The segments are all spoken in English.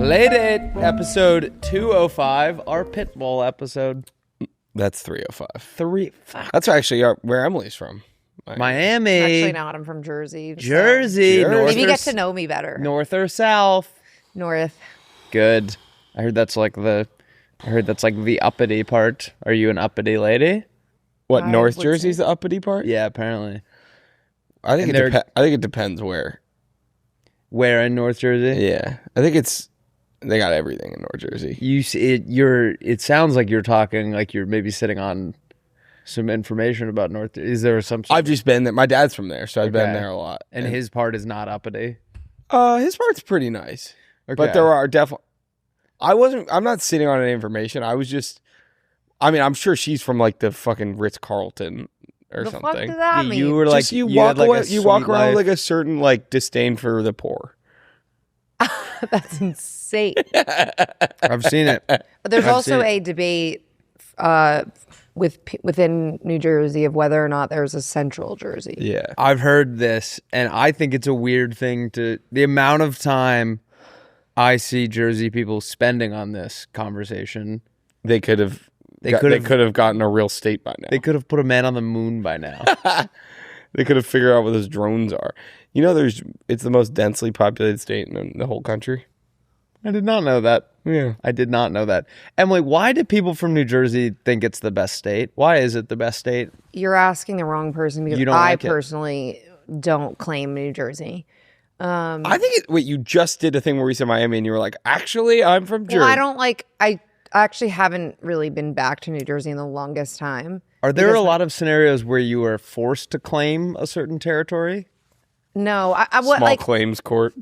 Playdate, episode 205, our Pitbull episode. That's 305. That's actually where Emily's from. Miami. Actually not. I'm from Jersey. Jersey. So. North Maybe or get to know me better. North or south? North. Good. I heard that's like the uppity part. Are you an uppity lady? What, I North would Jersey's say. the uppity part? Yeah, apparently. I think it depends where. Where in North Jersey? Yeah. I think they got everything in North Jersey. It sounds like you're talking like you're maybe sitting on some information about North. Is there some? I've just been there. My dad's from there, so I've been Okay. there a lot. And his part is not uppity. His part's pretty nice. Okay. But there are definitely. I'm not sitting on any information. I'm sure she's from like the fucking Ritz-Carlton or The something. fuck does that mean? You were Just like you had walk like away, a you walk sweet around life. with like a certain like disdain for the poor. That's insane. I've seen it. But there's I've also seen it. a debate within New Jersey of whether or not there's a central Jersey. Yeah. I've heard this, and I think it's a weird thing the amount of time I see Jersey people spending on this conversation. They could have gotten a real state by now. They could have put a man on the moon by now. They could have figured out what those drones are. You know, it's the most densely populated state in the whole country. I did not know that. Yeah. I did not know that. Emily, why do people from New Jersey think it's the best state? Why is it the best state? You're asking the wrong person because You don't I like it. personally don't claim New Jersey. I think you just did a thing where we said Miami and you were like, actually, I'm from Jersey. Well, I actually haven't really been back to New Jersey in the longest time. Are there Because- a lot of scenarios where you are forced to claim a certain territory? No, Small claims court.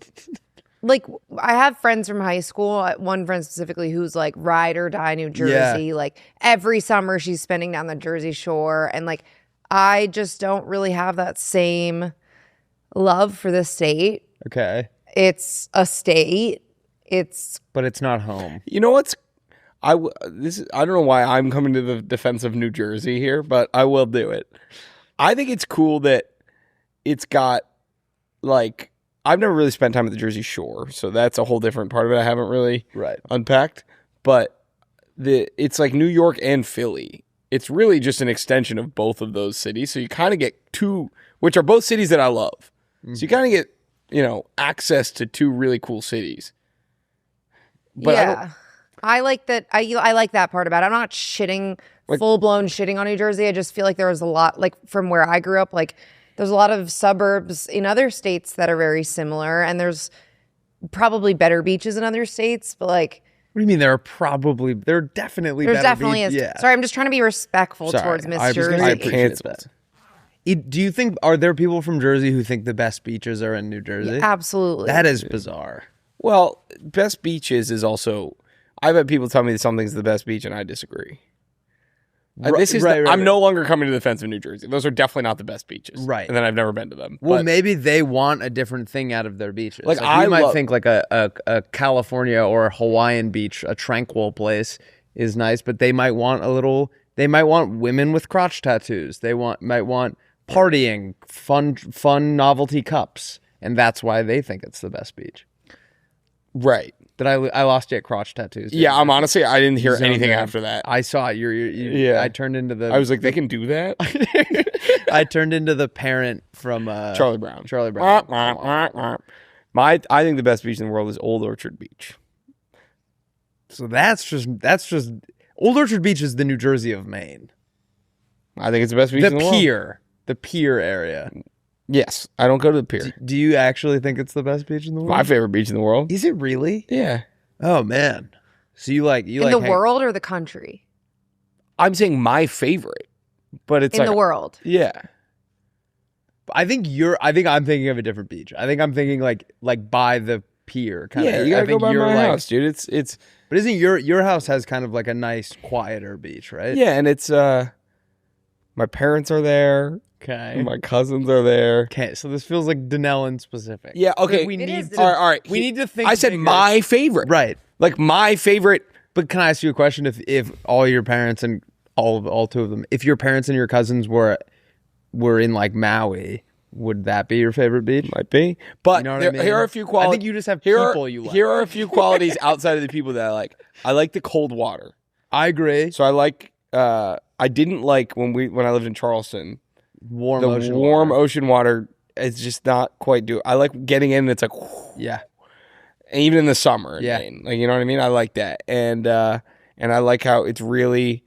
like I have friends from high school, one friend specifically who's like ride or die New Jersey. Like every summer she's spending down the Jersey Shore, and like I just don't really have that same love for the state. Okay. It's a state. But it's not home. You know what's I don't know why I'm coming to the defense of New Jersey here, but I will do it. I think it's cool that it's got like I've never really spent time at the Jersey Shore, so that's a whole different part of it I haven't really unpacked. But it's like New York and Philly. It's really just an extension of both of those cities. So you kind of get two, which are both cities that I love. So you kind of get, access to two really cool cities. But I like that. I like that part about it. I'm not shitting, full blown shitting on New Jersey. I just feel like there was a lot, like from where I grew up, like there's a lot of suburbs in other states that are very similar, and there's probably better beaches in other states, but like. What do you mean there are definitely There's better definitely beaches? is. Yeah. Sorry, I'm just trying to be respectful Sorry, towards Miss I was gonna Jersey. say I appreciate canceled. Do you think, are there people from Jersey who think the best beaches are in New Jersey? Absolutely. That is bizarre. Well, best beaches is also. I've had people tell me that something's the best beach, and I disagree. I'm no longer coming to the defense of New Jersey. Those are definitely not the best beaches, Right. And then I've never been to them. Well, But maybe they want a different thing out of their beaches. Like, you I might love- think like a California or a Hawaiian beach, a tranquil place is nice, but they might want women with crotch tattoos. They might want partying, fun novelty cups, and that's why they think it's the best beach. right. Did I lost you at crotch tattoos? Yeah, I'm honestly I didn't hear Zoned anything in. after that. I saw it. Yeah. I turned into the. I was like, they can do that. I turned into the parent from Charlie Brown. Charlie Brown. I think the best beach in the world is Old Orchard Beach. So that's just Old Orchard Beach is the New Jersey of Maine. I think it's the best beach in the world. The pier area. Yes, I don't go to the pier. Do you actually think it's the best beach in the world? My favorite beach in the world. Is it really? Yeah. Oh man. So you like in the world or the country? I'm saying my favorite, but it's In like the world. Yeah. I think I'm thinking of a different beach. I think I'm thinking like by the pier kind Yeah, of. you gotta I think go by you're my like, house, dude. It's But isn't your house has kind of like a nice quieter beach, right? yeah, and it's my parents are there. Okay. My cousins are there. Okay, so this feels like Denellen specific. Yeah, okay. We It need is. to, All right. We need to think. I said bigger. my favorite. Right. Like my favorite. But can I ask you a question? If all your parents and all two of them, if your parents and your cousins were in like Maui, Would that be your favorite beach? Might be. But You know what I mean? here are a few qualities. I think you just have here people are, you like. Here are a few qualities outside of the people that I like. I like the cold water. I agree. So I like. I didn't like when I lived in Charleston. Warm The ocean warm water. ocean water is just not quite I like getting in. And it's like. Yeah. And even in the summer. Yeah. Maine. Like you know what I mean. I like that, and I like how it's really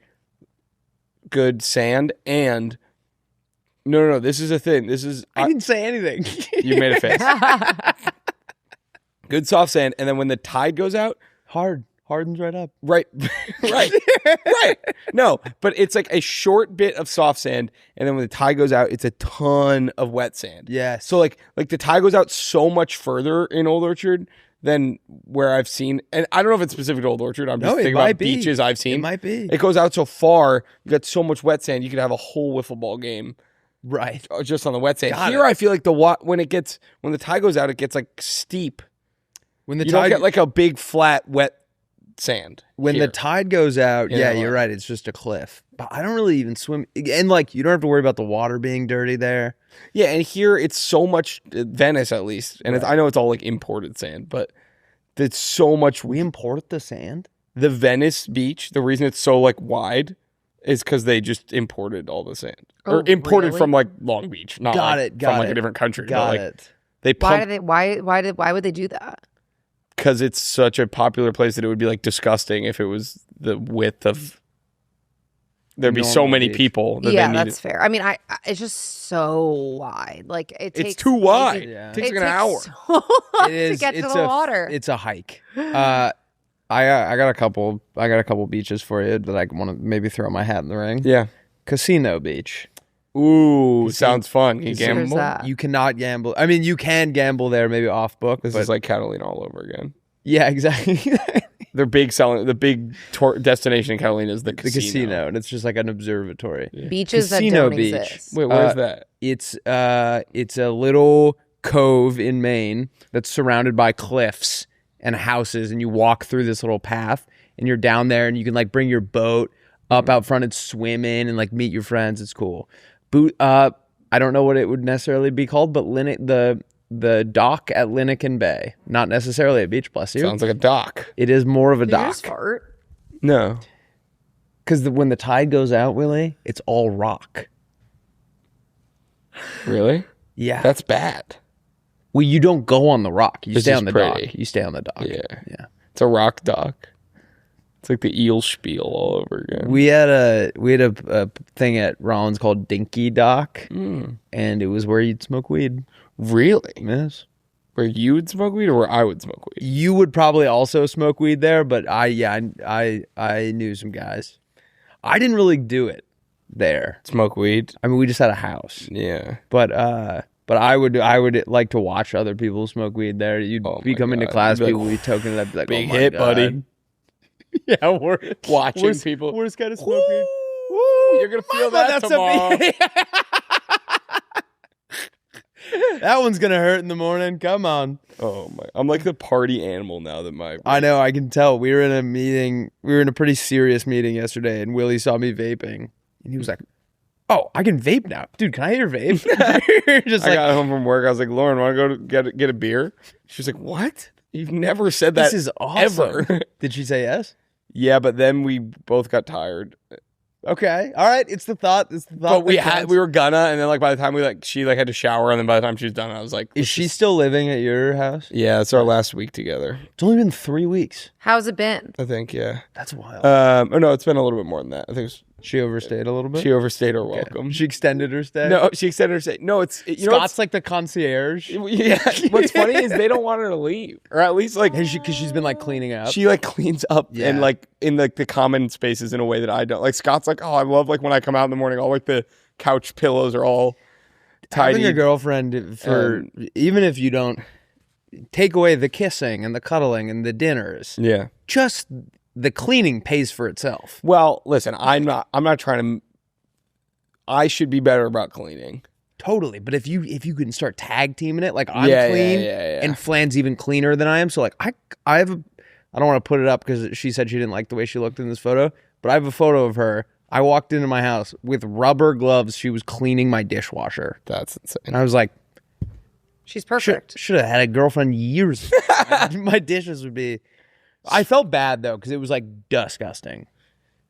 good sand and. No. This is a thing. This is. I didn't say anything. You made a face. Good soft sand, and then when the tide goes out, Hardens right up. right. No, but it's like a short bit of soft sand, and then when the tide goes out, it's a ton of wet sand. Yes. So like the tide goes out so much further in Old Orchard than where I've seen, and I don't know if it's specific to Old Orchard. I'm just thinking about beaches I've seen. It might be. It goes out so far, you got so much wet sand, you could have a whole wiffle ball game. Right. Just on the wet sand. Got Here, it. I feel like when the tide goes out, it gets like steep. When the You tide don't get like a big flat wet sand. when here. the tide goes out, Yeah, you're right. It's just a cliff. But I don't really even swim. And like, you don't have to worry about the water being dirty there. Yeah, and here it's so much Venice at least, and I know it's all like imported sand, but it's so much. We import the sand. The Venice beach, the reason it's so like wide is because they just imported all the sand, or imported really? from like Long Beach, not from like a different country. Got like, it. They Why pump do they? Why would they do that? because it's such a popular place that it would be like disgusting if it was the width of. There'd be so Normal many beach. people that Yeah, they need. that's fair. I mean, it's just so wide. Like It's too wide. Yeah. It takes It like an hour. takes so long It is. to get to it's the a, water. It's a hike. I got a couple beaches for you that I want to maybe throw my hat in the ring. Yeah. Casino Beach. Ooh, sounds fun. You Where's gamble. that? You cannot gamble. I mean, you can gamble there, maybe off book. This but is like Catalina all over again. yeah, exactly. The big destination in Catalina is the The casino, and it's just like an observatory. Beaches Casino that don't Beach. exist. Wait, where's that? It's a little cove in Maine that's surrounded by cliffs and houses, and you walk through this little path, and you're down there, and you can like bring your boat up out front and swim in and like meet your friends. It's cool. I don't know what it would necessarily be called, but the dock at Lincoln Bay, not necessarily a beach. Bless you. Sounds like a dock. It is more of a Did you dock just fart? No. because when the tide goes out, Willie, it's all rock. Really? Yeah. That's bad. Well, you don't go on the rock. You It's stay just on the pretty. dock. You stay on the dock. Yeah. Yeah. It's a rock dock. It's like the eel spiel all over again. We had a thing at Rollins called Dinky Dock, and it was where you'd smoke weed. Really? Yes. Where you would smoke weed or where I would smoke weed? You would probably also smoke weed there, but I knew some guys. I didn't really do it there. Smoke weed? I mean, we just had a house, Yeah. but I would like to watch other people smoke weed there. You'd Oh be my coming to God. class, You'd be like, people would be toking it up, be like, Big oh my hit, God. buddy. Yeah, we're Watching people. We're just kind of smoking. Woo, you're going to feel that tomorrow. That one's gonna hurt in the morning. Come on. Oh my! I'm like the party animal now that my. I know. I can tell. We were in a meeting. We were in a pretty serious meeting yesterday, and Willie saw me vaping, and he was like, "Oh, I can vape now, dude. Can I hear vape?" Just I like, got home from work. I was like, Lauren, want to go to get a beer? She was like, what? You've never said that. this is awesome. ever. Did she say yes? Yeah, but then we both got tired. Okay. All right. It's the thought. It's the thought. But we that counts. were gonna, and then like by the time she had to shower, and then by the time she was done, I was like, Is she still living at your house? Yeah, it's our last week together. It's only been 3 weeks. How's it been? I think, yeah. That's wild. Oh no, it's been a little bit more than that. I think She overstayed a little bit. she overstayed her welcome. She extended her stay. No, she extended her stay. No, it's you know Scott's like the concierge. yeah. What's funny is they don't want her to leave, or at least like Because she's been like cleaning up. she like cleans up Yeah. and like in like the common spaces in a way that I don't. Like Scott's like, oh, I love like when I come out in the morning, all like the couch pillows are all tidy. Having a girlfriend for even if you don't take away the kissing and the cuddling and the dinners, Yeah. just the cleaning pays for itself. Well, listen, I'm not trying to. I should be better about cleaning. Totally. But if you can start tag teaming it, like I'm Yeah, clean yeah. and Flan's even cleaner than I am. So like I have I don't want to put it up because she said she didn't like the way she looked in this photo, but I have a photo of her I walked into my house with rubber gloves. She was cleaning my dishwasher. That's insane. And I was like, She's perfect. should have had a girlfriend years ago. My dishes would be... I felt bad, though, because it was, like, disgusting.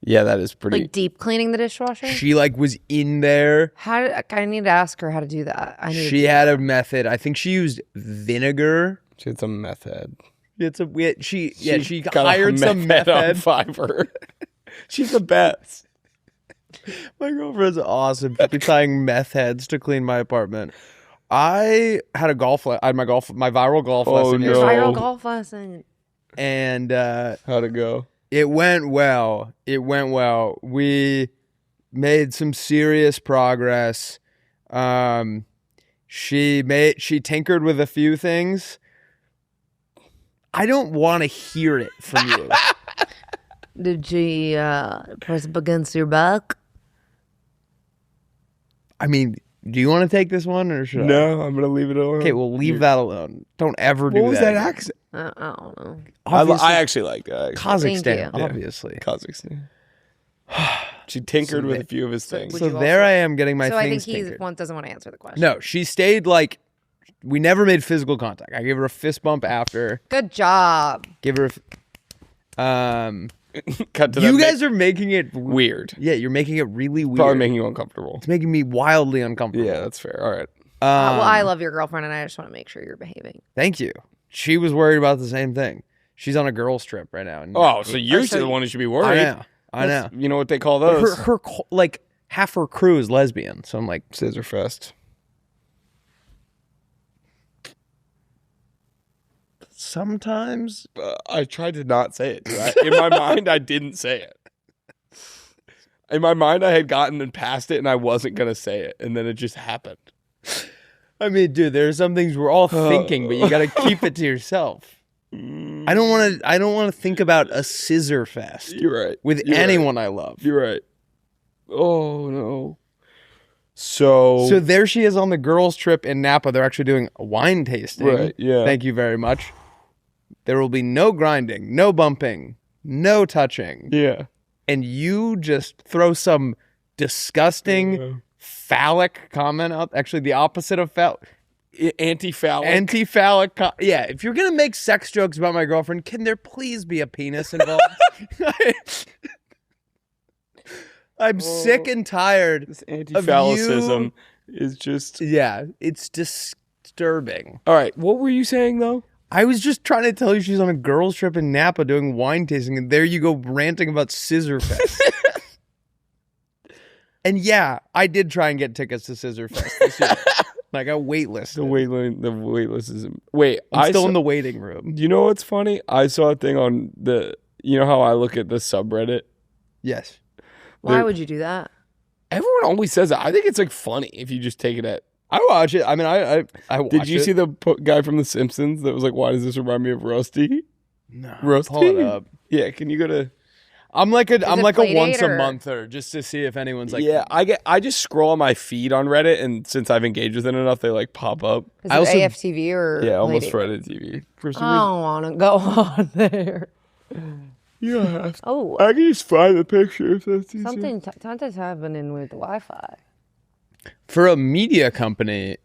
Yeah, that is pretty... Like deep cleaning the dishwasher? She, like, was in there. I need to ask her how to do that. She had a method. I think she used vinegar. She had some meth head. She got hired some meth head on Fiverr. She's the best. My girlfriend's awesome. She'd be tying meth heads to clean my apartment. I had I had my viral golf lesson. No. Viral golf lesson. And how'd it go? It went well. We made some serious progress. She tinkered with a few things. I don't want to hear it from you. Did she press up against your back? I mean, do you want to take this one or should I? No, I'm gonna leave it alone. Okay, well, leave that alone. Don't ever do that. What was that accent? I don't know. I actually like that. Kazakhstan, Thank you. obviously. Kazakhstan. She tinkered with a few of his things. Would So you there also- I am getting my So I things think he tinkered. doesn't want to answer the question. No, she stayed like, we never made physical contact. I gave her a fist bump after. Good job. Give her Cut to you that guys are making it weird. Yeah, you're making it really weird. Probably making you uncomfortable. It's making me wildly uncomfortable. Yeah, that's fair. All right. Well, I love your girlfriend, and I just want to make sure you're behaving. Thank you. She was worried about the same thing. She's on a girls trip right now. Oh, so you're the one who should be worried. I know. You know what they call But those? her like half her crew is lesbian, so I'm like, Scissor Fest. sometimes I tried to not say it. In my mind, I didn't say it. In my mind, I had gotten and past it, and I wasn't gonna say it, and then it just happened. I mean, dude, there are some things we're all thinking, but you got to keep it to yourself. I don't want to think about a scissor fest You're right. with You're anyone right. I love. You're right. Oh no. So there she is on the girls' trip in Napa. They're actually doing a wine tasting. Right, yeah. Thank you very much. There will be no grinding, no bumping, no touching. yeah. And you just throw some disgusting phallic comment out. Actually, the opposite of Anti-phallic. anti-phallic. Yeah, if you're gonna make sex jokes about my girlfriend, can there please be a penis involved? I'm sick and tired. This anti-phallicism is just. Yeah, it's disturbing. All right. What were you saying though? I was just trying to tell you she's on a girls' trip in Napa doing wine tasting, and there you go ranting about Scissor Fest. And yeah, I did try and get tickets to Scissor Fest this year. I got waitlisted. The wait list is. Wait, I'm still in the waiting room. You know what's funny? I saw a thing on the. You know how I look at the subreddit? Yes. Why would you do that? Everyone always says that. I think it's like funny if you just take it at. I watch it. I mean, I watch Did you it. see the guy from The Simpsons that was like, "Why does this remind me of Rusty?" No. Rusty. Pull it up. Yeah, can you go to? I'm like a Playdate once a or- monther just to see if anyone's like. Yeah, I just scroll on my feed on Reddit, and since I've engaged with it enough, they like pop up. Is I it also- AFTV or Yeah, almost Playdate? Reddit TV. For some I don't want to go on there. reason, yeah, Oh, I can just find the picture if that's easier. something's happening with the Wi-Fi. For a media company,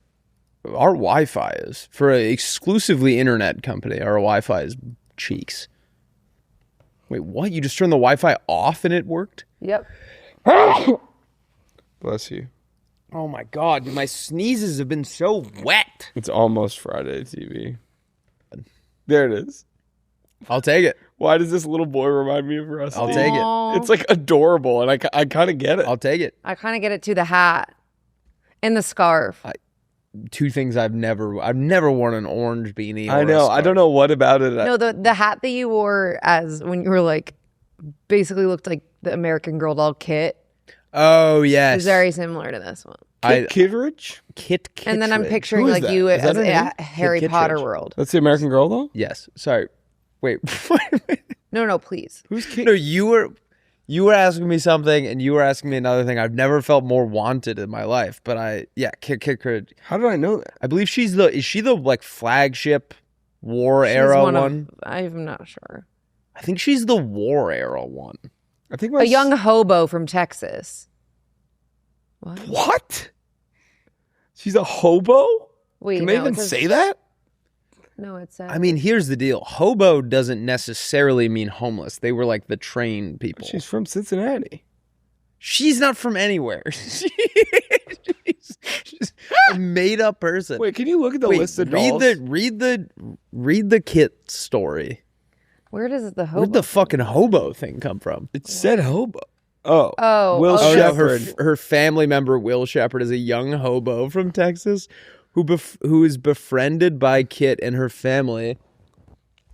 our Wi-Fi is for an exclusively internet company. Our Wi-Fi is cheeks. Wait, what? You just turned the Wi-Fi off and it worked? Yep. Bless you. Oh my god, dude, my sneezes have been so wet. It's almost Friday TV. There it is. I'll take it. Why does this little boy remind me of Rusty? I'll take it. Aw. It's like adorable, and I kind of get it. I'll take it. I kind of get it too. The hat and the scarf. Two things I've never worn an orange beanie. I or a know. I scarf. don't know what about it. No, the hat that you wore as when you were like basically looked like the American Girl doll Kit Oh yes. is very similar to this one. Kittredge? Kit. And then I'm Kittredge. picturing Who is like that? you Is that as her name? a Harry Kit Potter Kittredge. world. That's the American Girl doll? Yes. Sorry. Wait. No, please. Who's Kit? No, you were asking me something, and you were asking me another thing. I've never felt more wanted in my life. But Kit Kittredge. How did I know that? I believe is she the like flagship war era She's one? I'm not sure. I think she's the war era one. I think A young hobo from Texas. What? She's a hobo? Wait, Can they even say that? No, it's. I mean, here's the deal. Hobo doesn't necessarily mean homeless. They were like the train people. She's from Cincinnati. She's not from anywhere. she's a made up person. Wait, can you look at the list of dolls? Read the Kit story. Where does the hobo? Where'd the fucking hobo thing come from? It said hobo. Oh, Will Shepherd. Her family member Will Shepherd is a young hobo from Texas who is befriended by Kit and her family.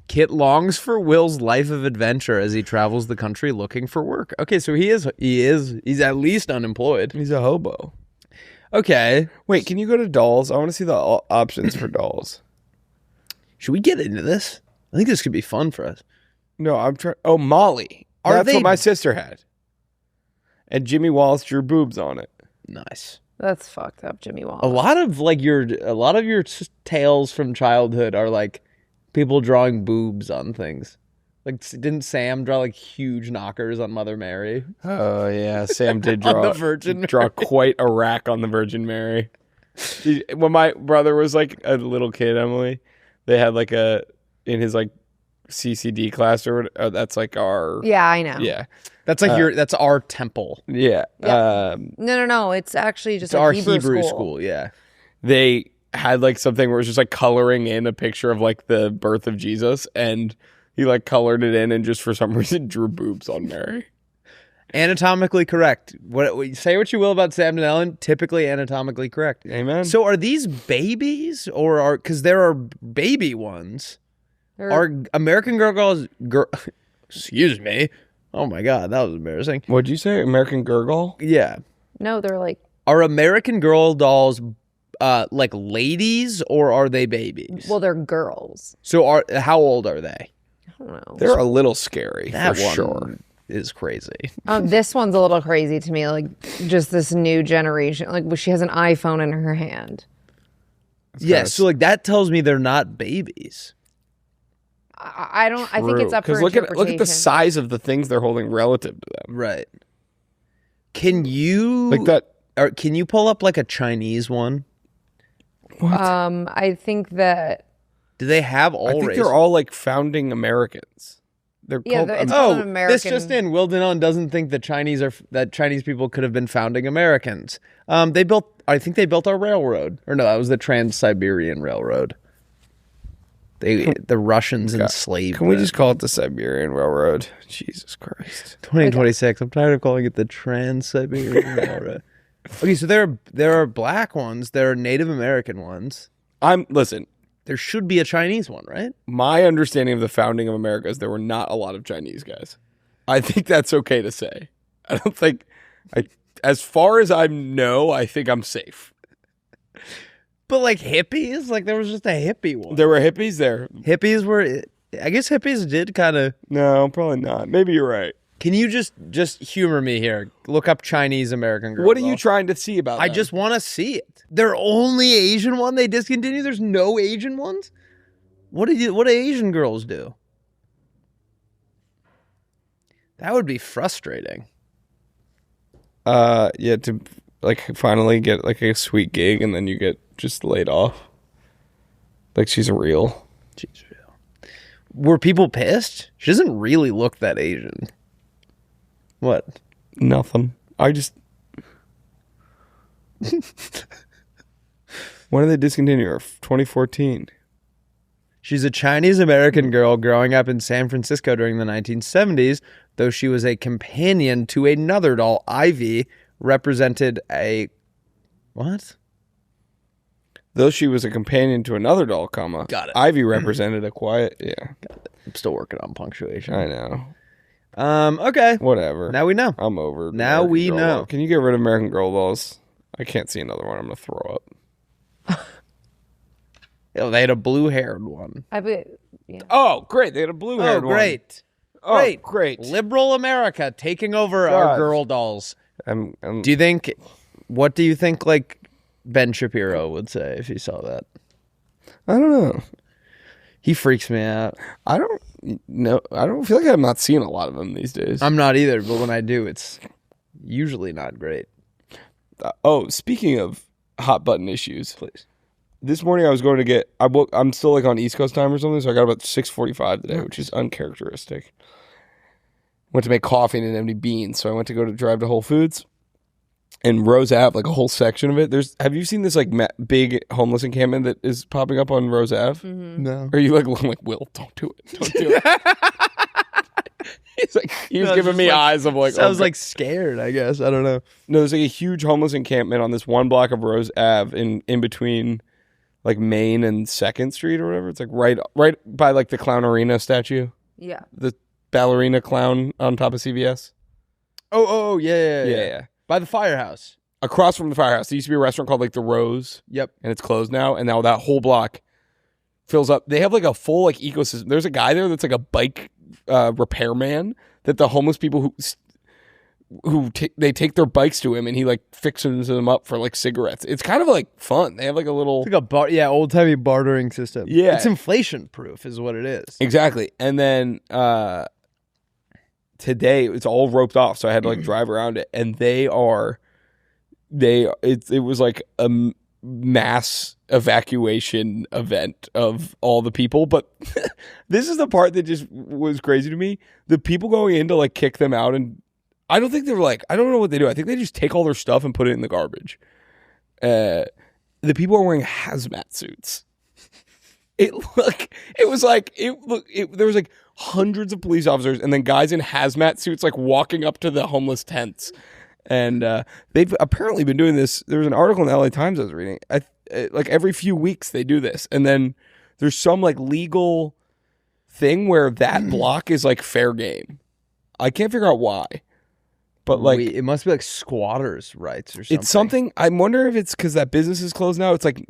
Kit longs for Will's life of adventure as he travels the country looking for work. Okay, so he's at least unemployed. He's a hobo. Okay. Wait, can you go to dolls? I want to see the options for dolls. Should we get into this? I think this could be fun for us. No, I'm trying. Oh, Molly. That's what my sister had. And Jimmy Wallace drew boobs on it. Nice. That's fucked up, Jimmy Wallace. A lot of your tales from childhood are like people drawing boobs on things. Like, didn't Sam draw like huge knockers on Mother Mary? Oh yeah, Sam did draw On the Virgin draw quite a rack on the Virgin Mary. When my brother was like a little kid, Emily, they had like in his like CCD class that's like our Yeah, I know. yeah. That's like that's our temple. Yeah. Yeah. No. It's actually just It's a our Hebrew school. Yeah. They had like something where it was just like coloring in a picture of like the birth of Jesus, and he like colored it in and just for some reason drew boobs on Mary. Anatomically correct. Say what you will about Sam and Ellen, typically anatomically correct. Amen. So are these babies or because there are baby ones? Are American Girl excuse me. Oh my God, that was embarrassing. What'd you say? American Gurgle? Yeah. No, they're like. Are American Girl dolls like ladies or are they babies? Well, they're girls. So how old are they? I don't know. They're a little scary That for one sure. is crazy. This one's a little crazy to me. Like just this new generation. Like she has an iPhone in her hand. Yeah, so like that tells me they're not babies. I don't. I think it's up for Because interpretation. look at the size of the things they're holding relative to them. Right. Can you Like that. Or can you pull up like a Chinese one? What? I think that. Do they have all I think races? they're all like founding Americans. They're Yeah, called. it's called an American. This just in. Will Denon doesn't think that Chinese people could have been founding Americans. I think they built our railroad. Or no, that was the Trans-Siberian Railroad. The Russians enslaved Can we them. just call it the Siberian Railroad? Jesus Christ. 2026. I'm tired of calling it the Trans-Siberian Railroad. Okay, so there are black ones. There are Native American ones. Listen. There should be a Chinese one, right? My understanding of the founding of America is there were not a lot of Chinese guys. I think that's okay to say. I don't think. As far as I know, I think I'm safe. But like hippies, like there was just a hippie one. There were hippies there. Hippies were. I guess hippies did kind of. No, probably not. Maybe you're right. Can you just humor me here? Look up Chinese American Girl. What are you trying to see about I them? just want to see it. Their only Asian one they discontinued. There's no Asian ones. What do Asian girls do? That would be frustrating. Yeah, to like finally get like a sweet gig and then you get just laid off. Like she's real. She's real. Were people pissed? She doesn't really look that Asian. What? Nothing. I just. When did they discontinue her? 2014. She's a Chinese American girl growing up in San Francisco during the 1970s, though she was a companion to another doll. Ivy represented a... What? Though she was a companion to another doll, comma. Got it. Ivy represented a quiet. Yeah. I'm still working on punctuation. I know. Okay. Whatever. Now we know. I'm over. Now American we Girl know. doll. Can you get rid of American Girl dolls? I can't see another one. I'm going to throw up. Oh, they had a blue-haired one. Yeah. Oh, great. They had a blue-haired one. Great. Oh, Great. great. Liberal America taking over our girl dolls. I'm What do you think, like, Ben Shapiro would say if he saw that? I don't know. He freaks me out. I don't feel like I'm not seeing a lot of them these days. I'm not either, but when I do, it's usually not great. Speaking of hot button issues, Please. this morning I was going to get. I'm still like on East Coast time or something, so I got about 6:45 today, which is uncharacteristic. Went to make coffee and didn't have any beans, so I went to drive to Whole Foods. And Rose Ave, like a whole section of it. Have you seen this like big homeless encampment that is popping up on Rose Ave? Mm-hmm. No. Or are you like, Will, don't do it. Don't do it. He was giving me eyes of like. I was like scared, I guess. I don't know. No, there's like a huge homeless encampment on this one block of Rose Ave in between like Main and 2nd Street or whatever. It's like right by like the Clown Arena statue. Yeah. The ballerina clown on top of CVS. Oh, yeah. By the firehouse. Across from the firehouse, there used to be a restaurant called like the Rose. Yep. And it's closed now. And now that whole block fills up. They have like a full like ecosystem. There's a guy there that's like a bike repairman that the homeless people they take their bikes to him and he like fixes them up for like cigarettes. It's kind of like fun. They have like a little It's like old timey bartering system. Yeah. It's inflation proof is what it is. Exactly. And then today it's all roped off, so I had to like drive around it, and it was like a mass evacuation event of all the people. But this is the part that just was crazy to me. The people going in to like kick them out, and I don't think they were like, I don't know what they do. I think they just take all their stuff and put it in the garbage. The people are wearing hazmat suits. There was like hundreds of police officers and then guys in hazmat suits like walking up to the homeless tents. And they've apparently been doing this. There was an article in the LA Times I was reading. Like every few weeks they do this. And then there's some like legal thing where that block is like fair game. I can't figure out why. But like it must be like squatters' rights or something. It's something. I wonder if it's because that business is closed now. It's like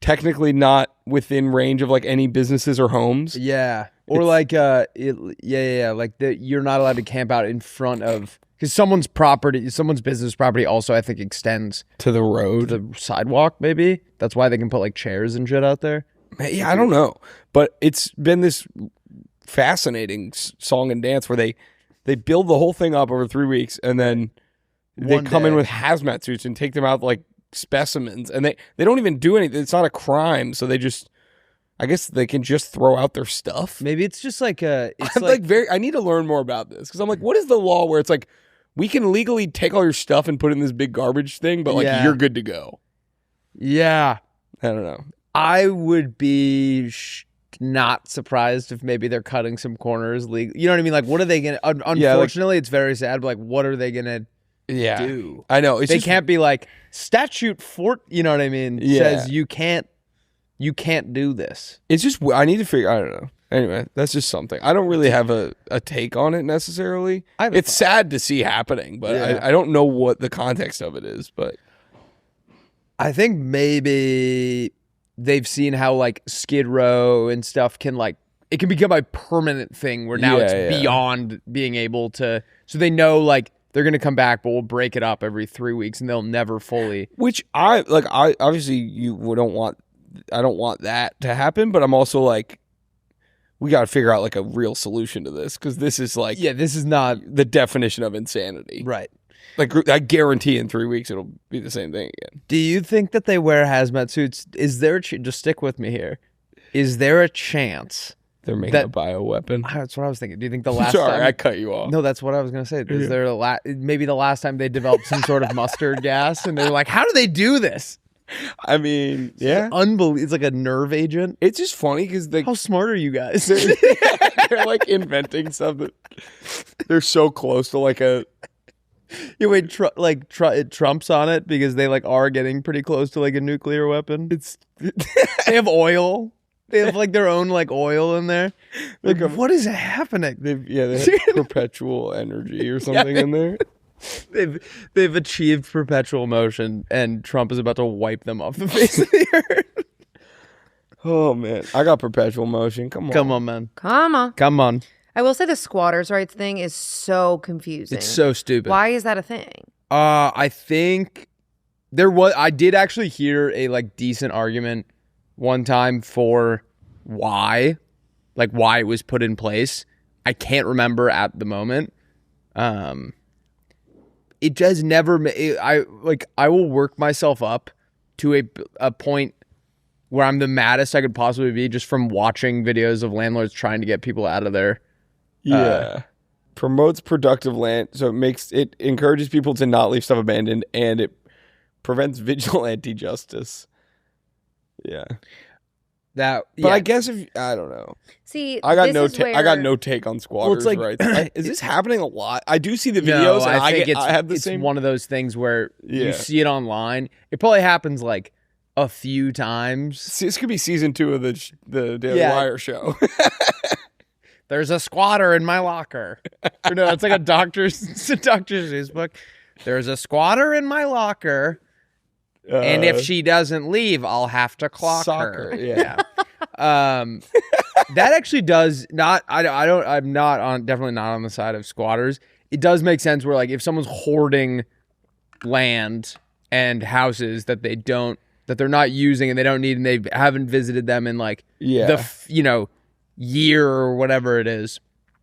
technically not within range of like any businesses or homes. Yeah. Or like like you're not allowed to camp out in front of, because someone's business property also I think extends to the road, to the sidewalk. Maybe that's why they can put like chairs and shit out there. Yeah, I don't know, but it's been this fascinating song and dance where they build the whole thing up over 3 weeks, and then they come in with hazmat suits and take them out like specimens, and they don't even do anything. It's not a crime, so they just, I guess they can just throw out their stuff. Maybe it's just like it's I need to learn more about this, because I'm like, what is the law where it's like we can legally take all your stuff and put it in this big garbage thing, but like you're good to go? Yeah, I don't know. I would be not surprised if maybe they're cutting some corners legal. You know what I mean? Like, what are they gonna? Unfortunately, it's very sad. But like, what are they gonna do? I know they can't be like statute fort. You know what I mean? Says you can't do this. It's just I need to figure. I don't know. Anyway, that's just something. I don't really have a take on it necessarily. It's sad to see happening, but I don't know what the context of it is. But I think maybe they've seen how like Skid Row and stuff can like, it can become a permanent thing where now it's beyond being able to, so they know like they're going to come back, but we'll break it up every 3 weeks and they'll never fully. Which I obviously I don't want that to happen, but I'm also like, we got to figure out like a real solution to this, because this is like, this is not the definition of insanity. Right. Like, I guarantee in 3 weeks it'll be the same thing again. Do you think that they wear hazmat suits? Is there just stick with me here? Is there a chance they're making a bioweapon? That's what I was thinking. Do you think the last Sorry, time I cut you off. No, that's what I was gonna say. Is there maybe the last time they developed some sort of mustard gas and they're like, how do they do this? I mean, yeah, unbelievable. It's like a nerve agent. It's just funny because how smart are you guys? They're like inventing stuff that they're so close to like a. Yeah, wait, it trumps on it because they like are getting pretty close to like a nuclear weapon. They have oil. They have like their own like oil in there. Like, what is happening? They have perpetual energy or something in there. They've achieved perpetual motion, and Trump is about to wipe them off the face of the earth. Oh man, I got perpetual motion. Come on, man. Come on. I will say the squatters' rights thing is so confusing. It's so stupid. Why is that a thing? I think I did actually hear a like decent argument one time for why it was put in place. I can't remember at the moment. It does never. I will work myself up to a point where I'm the maddest I could possibly be just from watching videos of landlords trying to get people out of there. Promotes productive land, so it encourages people to not leave stuff abandoned, and it prevents vigilante justice. But I guess I don't know. See, I got no take on squatters' rights. Is this happening a lot? I do see the videos, and I have the same. It's one of those things where you see it online. It probably happens like a few times. This could be season 2 of the Daily Wire show. There's a squatter in my locker. Or no, it's like a doctor's news book. There's a squatter in my locker. And if she doesn't leave, I'll have to clock her. Yeah. That actually does not. I'm definitely not on the side of squatters. It does make sense where like if someone's hoarding land and houses that they're not using and they don't need and they haven't visited them in like year or whatever it is.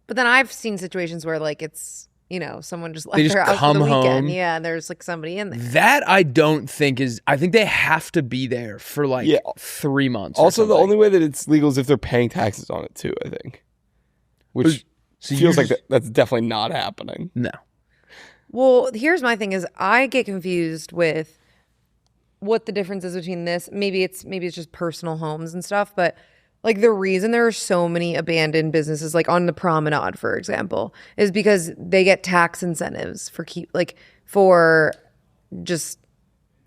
But then I've seen situations where like it's. Someone just left they just their house come for the weekend. home. Yeah, and there's like somebody in there. That I don't think is. I think they have to be there for like 3 months. Also, the only way that it's legal is if they're paying taxes on it too. I think, which feels like that's definitely not happening. No. Well, here's my thing: is I get confused with what the difference is between this. Maybe it's just personal homes and stuff, but. Like the reason there are so many abandoned businesses, like on the promenade, for example, is because they get tax incentives for just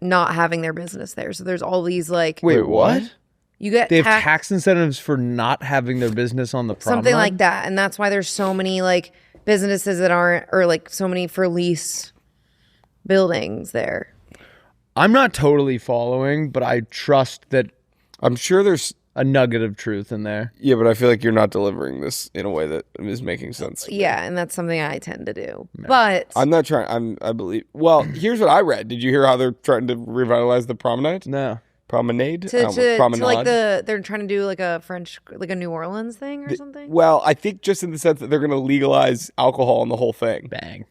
not having their business there. So there's all these like wait, what? You get they have tax incentives for not having their business on the promenade? Something like that, and that's why there's so many like businesses that aren't, or like so many for lease buildings there. I'm not totally following, but I trust that. I'm sure there's a nugget of truth in there. Yeah, but I feel like you're not delivering this in a way that is making sense. Yeah, and that's something I tend to do. No. But I'm not trying. I believe. Well, here's what I read. Did you hear how they're trying to revitalize the promenade? No. Promenade? Promenade. To like they're trying to do like a French, like a New Orleans thing or something? Well, I think just in the sense that they're going to legalize alcohol in the whole thing. Bang.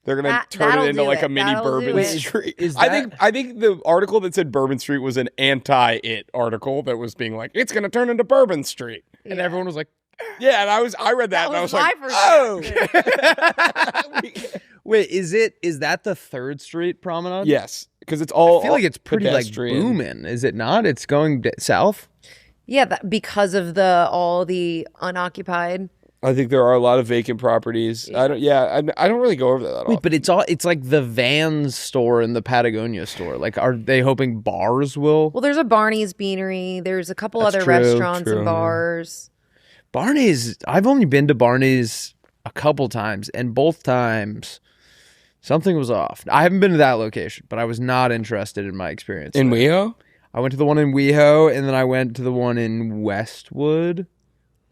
They're going to turn it into like a mini Bourbon Street. I think the article that said Bourbon Street was an anti-it article that was being like, it's going to turn into Bourbon Street. Yeah. And everyone was like, yeah, and I read that and I was like, oh. Wait, is that the 3rd Street promenade? Yes, because it's all I feel like it's pretty pedestrian. Like booming, is it not? It's going south? Yeah, because of all the unoccupied. I think there are a lot of vacant properties. I don't really go over that often. Wait, but it's like the Vans store and the Patagonia store. Like, are they hoping bars will? Well, there's a Barney's Beanery. There's a couple other restaurants and bars. Barney's. I've only been to Barney's a couple times, and both times something was off. I haven't been to that location, but I was not interested in my experience. In WeHo? I went to the one in WeHo, and then I went to the one in Westwood.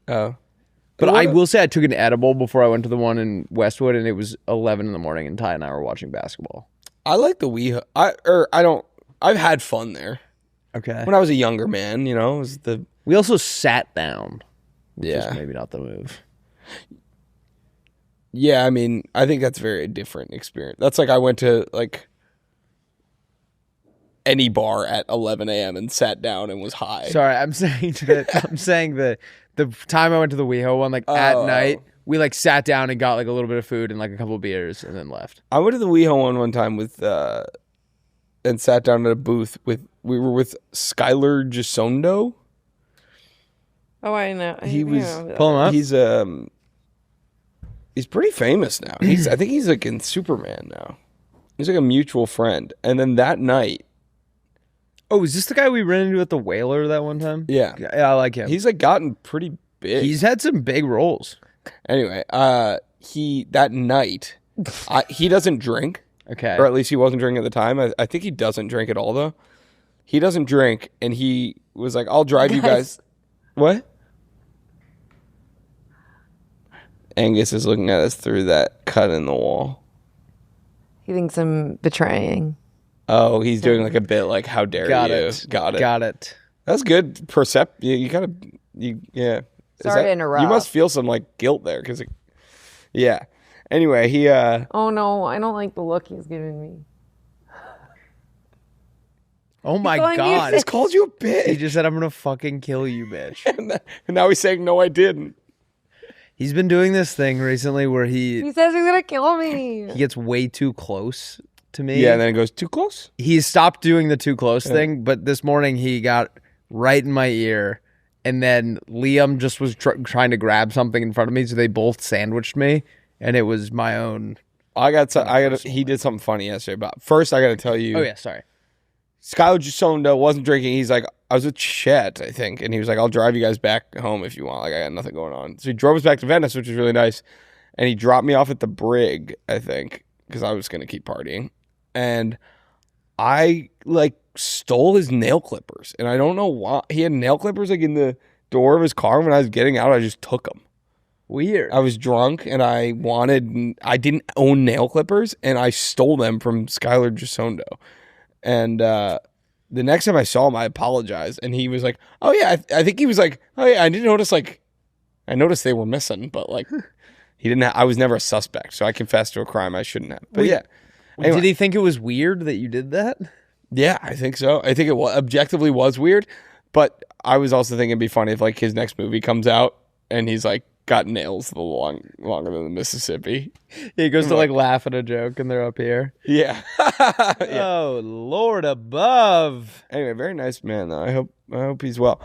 Oh. But I will say I took an edible before I went to the one in Westwood, and it was 11 in the morning, and Ty and I were watching basketball. I like the WeHo. I've had fun there. Okay. When I was a younger man, we also sat down. Which Yeah. is maybe not the move. Yeah, I mean, I think that's a very different experience. That's like I went to like any bar at 11 a.m. and sat down and was high. Sorry, I'm saying that the time I went to the WeHo one, like at night, we like sat down and got like a little bit of food and like a couple of beers and then left. I went to the WeHo one time with and sat down at a booth we were with Skylar Gisondo. Oh, I know. He was pull him up. He's pretty famous now. I think he's like in Superman now. He's like a mutual friend. And then that night. Oh, is this the guy we ran into at the Whaler that one time? Yeah. Yeah, I like him. He's like gotten pretty big. He's had some big roles. Anyway, that night, he doesn't drink. Okay. Or at least he wasn't drinking at the time. I think he doesn't drink at all though. He doesn't drink, and he was like, I'll drive you guys. What? Angus is looking at us through that cut in the wall. He thinks I'm betraying. Oh, he's doing like a bit like, how dare you? Got it. That's good. You gotta Yeah. Sorry to interrupt. You must feel some like guilt there because, yeah. Anyway, he. Oh no, I don't like the look he's giving me. Oh my calling me a God. bitch. He called you a bitch. He just said, I'm going to fucking kill you, bitch. And now he's saying, no, I didn't. He's been doing this thing recently where He says he's gonna kill me. he gets way too close to me. Yeah, and then it goes too close. He stopped doing the too close thing, but this morning he got right in my ear, and then Liam just was trying to grab something in front of me, so they both sandwiched me, and it was my own. He did something funny yesterday, but first I got to tell you. Oh yeah, sorry. Skylar Gisondo wasn't drinking. He's like, I was with Chet, I think, and he was like, I'll drive you guys back home if you want. Like, I got nothing going on. So he drove us back to Venice, which was really nice, and he dropped me off at the Bricc, I think, because I was going to keep partying. And I, like, stole his nail clippers, and I don't know why. He had nail clippers, like, in the door of his car. When I was getting out, I just took them. Weird. I was drunk, and I didn't own nail clippers, and I stole them from Skylar Gisondo. And the next time I saw him, I apologized, and he was like, "Oh yeah," I think he was like, "Oh yeah, I didn't notice. Like, I noticed they were missing, but like, he didn't. I was never a suspect, so I confessed to a crime I shouldn't have." But yeah, anyway, Did he think it was weird that you did that? yeah, I think so. I think it objectively was weird, but I was also thinking it'd be funny if like his next movie comes out and he's like got nails longer than the Mississippi. He goes to like laugh at a joke, and they're up here. Yeah. Oh Lord above. Anyway, very nice man though. I hope he's well.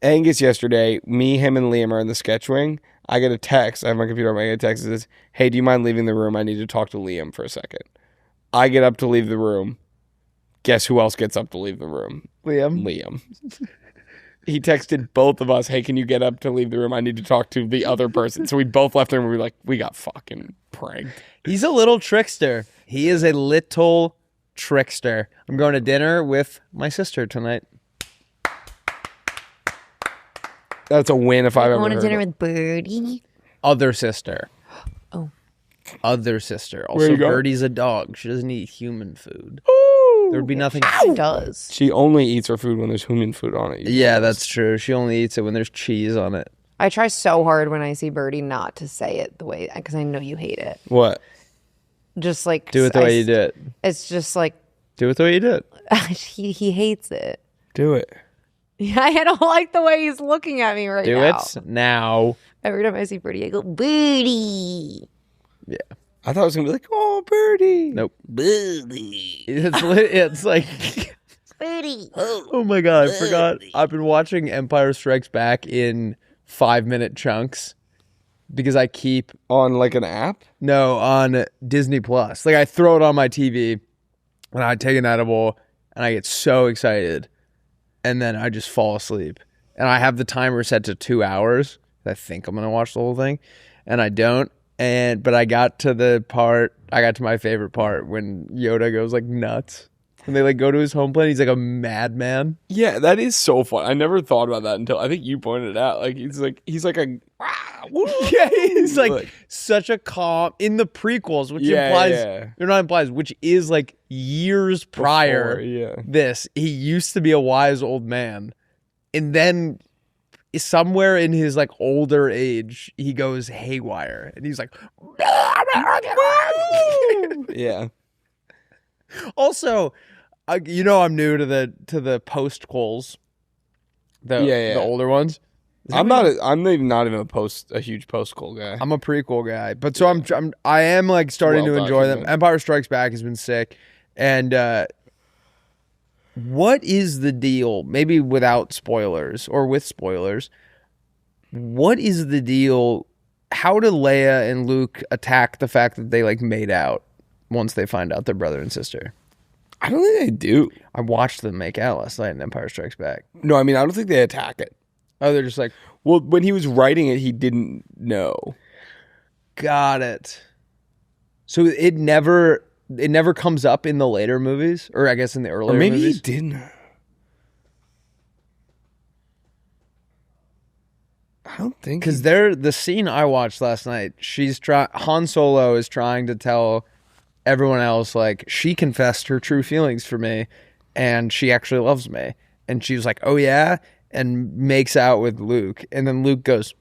Angus yesterday, me, him, and Liam are in the sketch wing. I get a text. I have my computer on. I get a text that says, "Hey, do you mind leaving the room? I need to talk to Liam for a second." I get up to leave the room. Guess who else gets up to leave the room? Liam. He texted both of us, "Hey, can you get up to leave the room? I need to talk to the other person." So we both left the room. We were like, we got fucking pranked. He's a little trickster. He is a little trickster. I'm going to dinner with my sister tonight. That's a win if I've ever Going to heard dinner of. with Birdie. Other sister. Oh. Other sister. Where Also, you going? Birdie's a dog. She doesn't eat human food. There would be nothing. She does. She only eats her food when there's human food on it. Yeah, that's true. She only eats it when there's cheese on it. I try so hard when I see Birdie not to say it the way, because I know you hate it. What? Just like Do it the way you did. It's just like Do it the way you did. he hates it. Do it. Yeah, I don't like the way he's looking at me right Do now. it now. Every time I see Birdie, I go Birdie. Yeah. I thought it was going to be like, oh, Birdie. Nope. Birdie. It's like, Birdie. oh my God, I forgot. I've been watching Empire Strikes Back in 5-minute chunks because I keep On like an app? on Disney Plus. Like I throw it on my TV and I take an edible and I get so excited and then I just fall asleep. And I have the timer set to 2 hours. I think I'm going to watch the whole thing and I don't. But I got to my favorite part when Yoda goes like nuts. And they like go to his home planet. He's like a madman. Yeah, that is so fun. I never thought about that until I think you pointed it out. Like he's like a Yeah, he's like such a calm in the prequels, which which is like years prior. Before, This he used to be a wise old man, and then somewhere in his like older age, he goes haywire, and he's like, yeah. Also, I'm new to the post calls, the older ones. I'm not even a huge post call guy. I'm a prequel guy, but so I am like starting to enjoy them. Empire Strikes Back has been sick, and what is the deal? Maybe without spoilers or with spoilers, what is the deal? How do Leia and Luke attack the fact that they like made out once they find out they're brother and sister? I don't think they do. I watched them make out last night in Empire Strikes Back. No, I mean I don't think they attack it. Oh, they're just like, Well, when he was writing it, he didn't know. got it. So it never comes up in the later movies, or I guess in the earlier Or maybe movies. he didn't. I don't think Because the scene I watched last night, Han Solo is trying to tell everyone else like she confessed her true feelings for me, and she actually loves me, and she was like, "Oh yeah," and makes out with Luke, and then Luke goes,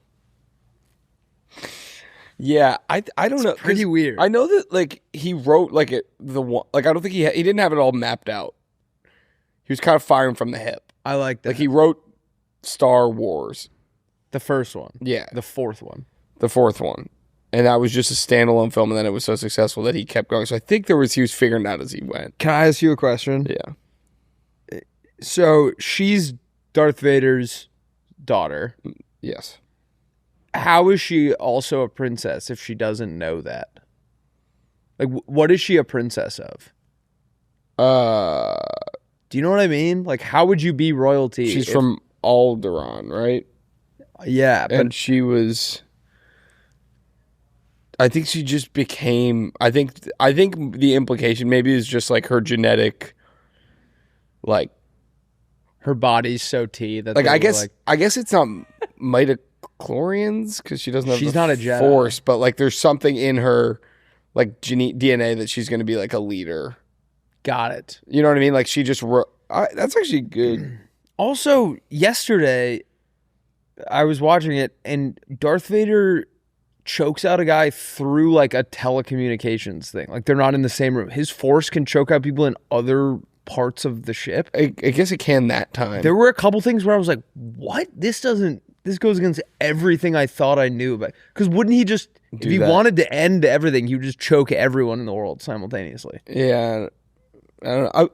Yeah, I don't know. pretty 'cause weird. I know that like he wrote like I don't think he didn't have it all mapped out. He was kind of firing from the hip. I like that. Like he wrote Star Wars. The first one. Yeah, The fourth one. the fourth one, and that was just a standalone film, and then it was so successful that he kept going. So I think he was figuring it out as he went. Can I ask you a question? Yeah. So she's Darth Vader's daughter. Yes. How is she also a princess if she doesn't know that? Like, what is she a princess of? Do you know what I mean? Like, how would you be royalty? She's from Alderaan, right? Yeah, but And she was. I think she just became. I think the implication maybe is just like her genetic. Like her body's so T that like they I were guess like, I guess it's not midichlorians because she doesn't have She's the not a Jedi. force, but like there's something in her like DNA that she's going to be like a leader. got it. You know what I mean? Like she just that's actually good. Also, yesterday I was watching it and Darth Vader chokes out a guy through like a telecommunications thing. Like they're not in the same room. His force can choke out people in other parts of the ship. I guess it can that time. There were a couple things where I was like, what? This goes against everything I thought I knew about. Because wouldn't he just, if he wanted to end everything, he would just choke everyone in the world simultaneously. Yeah. I don't know.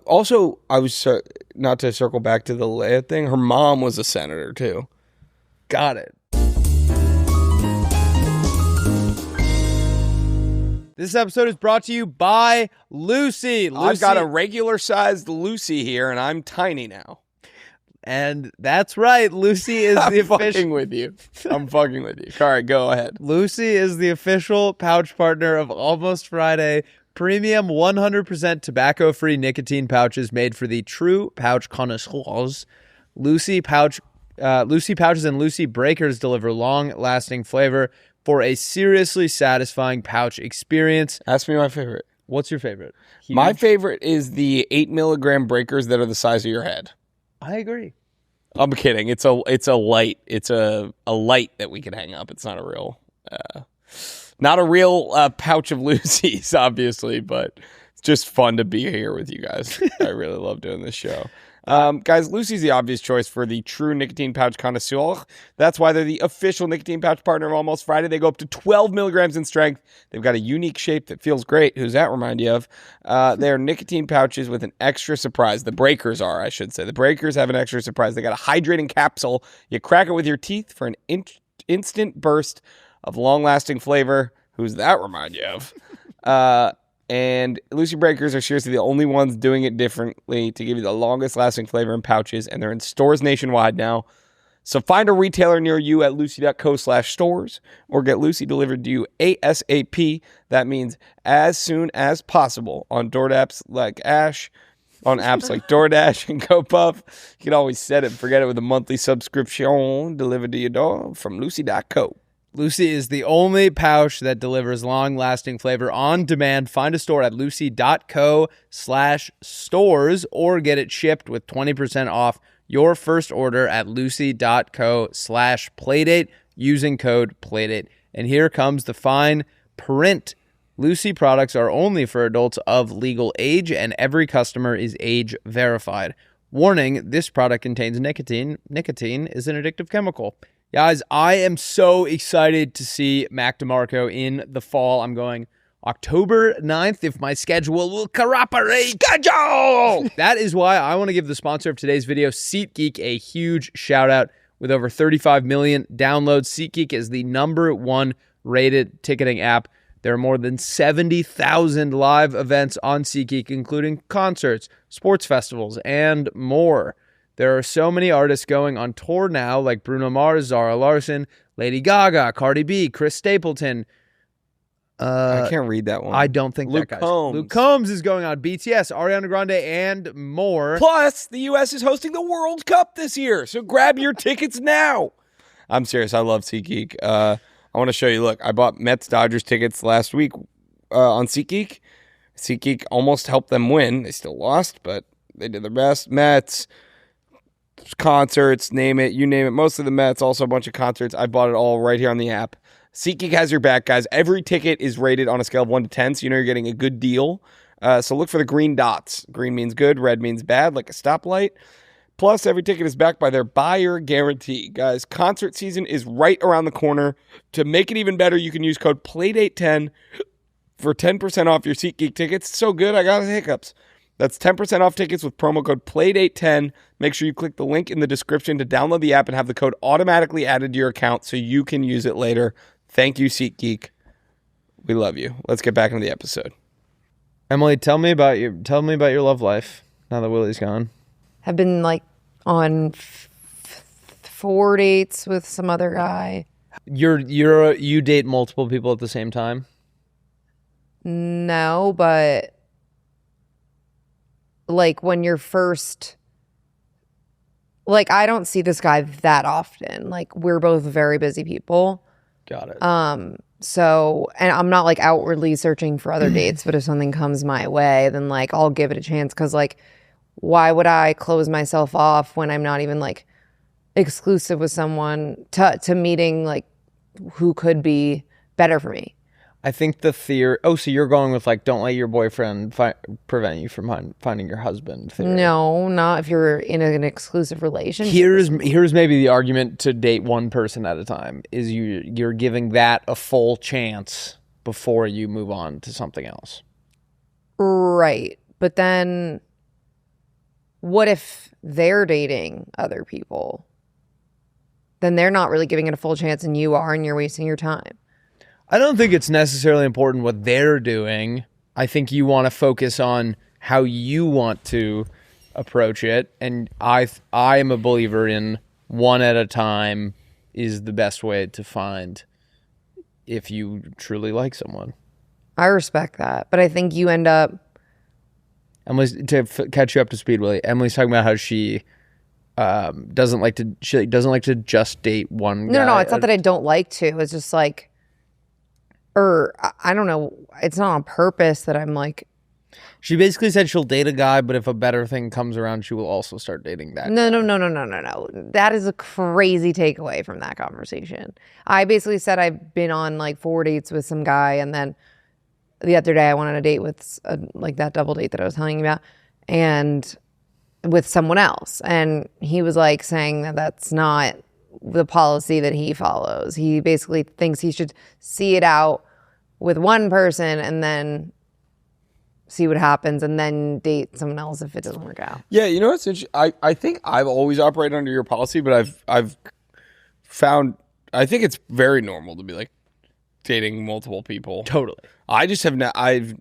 I was not to circle back to the Leia thing. Her mom was a senator too. Got it. This episode is brought to you by Lucy. I've got a regular sized Lucy here, and I'm tiny now. And that's right. Lucy is the official. I'm fucking with you. I'm fucking with you. All right, go ahead. Lucy is the official pouch partner of Almost Friday. Premium 100% tobacco-free nicotine pouches made for the true pouch connoisseurs. Lucy pouches and Lucy breakers deliver long-lasting flavor for a seriously satisfying pouch experience. Ask me my favorite. What's your favorite? Huge? My favorite is the 8 milligram breakers that are the size of your head. I agree. I'm kidding. It's a light. It's a light that we can hang up. It's not a real. Not a real pouch of Lucy's, obviously, but it's just fun to be here with you guys. I really love doing this show. Guys, Lucy's the obvious choice for the true nicotine pouch connoisseur. That's why they're the official nicotine pouch partner of Almost Friday. They go up to 12 milligrams in strength. They've got a unique shape that feels great. Who's that remind you of? They are nicotine pouches with an extra surprise. The breakers are, I should say. The breakers have an extra surprise. They got a hydrating capsule. You crack it with your teeth for an instant burst of long-lasting flavor. Who's that remind you of? And Lucy Breakers are seriously the only ones doing it differently to give you the longest-lasting flavor in pouches, and they're in stores nationwide now. So find a retailer near you at lucy.co/stores or get Lucy delivered to you ASAP. That means as soon as possible on DoorDapps like Ash, on apps like DoorDash and GoPuff. You can always set it and forget it with a monthly subscription delivered to your door from lucy.co. Lucy is the only pouch that delivers long-lasting flavor on demand. Find a store at lucy.co/stores or get it shipped with 20% off your first order at lucy.co/playdate using code playdate. And here comes the fine print. Lucy products are only for adults of legal age, and every customer is age verified. Warning, this product contains nicotine. Nicotine is an addictive chemical. Guys, I am so excited to see Mac DeMarco in the fall. I'm going October 9th if my schedule will cooperate. Schedule! That is why I want to give the sponsor of today's video, SeatGeek, a huge shout out. With over 35 million downloads, SeatGeek is the #1 rated ticketing app. There are more than 70,000 live events on SeatGeek, including concerts, sports festivals, and more. There are so many artists going on tour now, like Bruno Mars, Zara Larsson, Lady Gaga, Cardi B, Chris Stapleton. I can't read that one. I don't think Luke that guy's. Combs. Luke Combs is going on. BTS, Ariana Grande, and more. Plus, the U.S. is hosting the World Cup this year, so grab your tickets now. I'm serious. I love SeatGeek. I want to show you. Look, I bought Mets-Dodgers tickets last week on SeatGeek. SeatGeek almost helped them win. They still lost, but they did their best. Mets, concerts, name it, you name it. Most of the Mets, also a bunch of concerts. I bought it all right here on the app. SeatGeek has your back, guys. Every ticket is rated on a scale of 1 to 10, so you know you're getting a good deal. So look for the green dots. Green means good, red means bad, like a stoplight. Plus, every ticket is backed by their buyer guarantee. Guys, concert season is right around the corner. To make it even better, you can use code PLAYDATE10 for 10% off your SeatGeek tickets. So good, I got the hiccups. That's 10% off tickets with promo code PLAYDATE10. Make sure you click the link in the description to download the app and have the code automatically added to your account so you can use it later. Thank you, SeatGeek. We love you. Let's get back into the episode. Emily, tell me about your love life now that Willie's gone. Have been like on 4 dates with some other guy. You date multiple people at the same time? No, but like when you're first, like I don't see this guy that often. Like we're both very busy people. Got it. So, and I'm not like outwardly searching for other dates, but if something comes my way, then like I'll give it a chance. Cause like, why would I close myself off when I'm not even like exclusive with someone to meeting like who could be better for me? I think the theory. Oh, so you're going with like, don't let your boyfriend prevent you from finding your husband theory. No, not if you're in an exclusive relationship. Here's maybe the argument to date one person at a time is you're giving that a full chance before you move on to something else. Right. But then what if they're dating other people? Then they're not really giving it a full chance and you are, and you're wasting your time. I don't think it's necessarily important what they're doing. I think you want to focus on how you want to approach it. And I am a believer in one at a time is the best way to find if you truly like someone. I respect that. But I think you end up... Catch you up to speed, Willie. Emily's talking about how she doesn't like to just date one guy. No, it's not that I don't like to. It's just like... Or I don't know. It's not on purpose that I'm like. She basically said she'll date a guy, but if a better thing comes around, she will also start dating that. No. That is a crazy takeaway from that conversation. I basically said I've been on like 4 dates with some guy, and then the other day I went on a date with like that double date that I was telling you about, and with someone else, and he was like saying that that's not the policy that he follows. He basically thinks he should see it out with one person and then see what happens and then date someone else if it doesn't work out. Yeah, you know what's interesting? I think I've always operated under your policy, but I've found I think it's very normal to be like dating multiple people. Totally. I just have not. I'm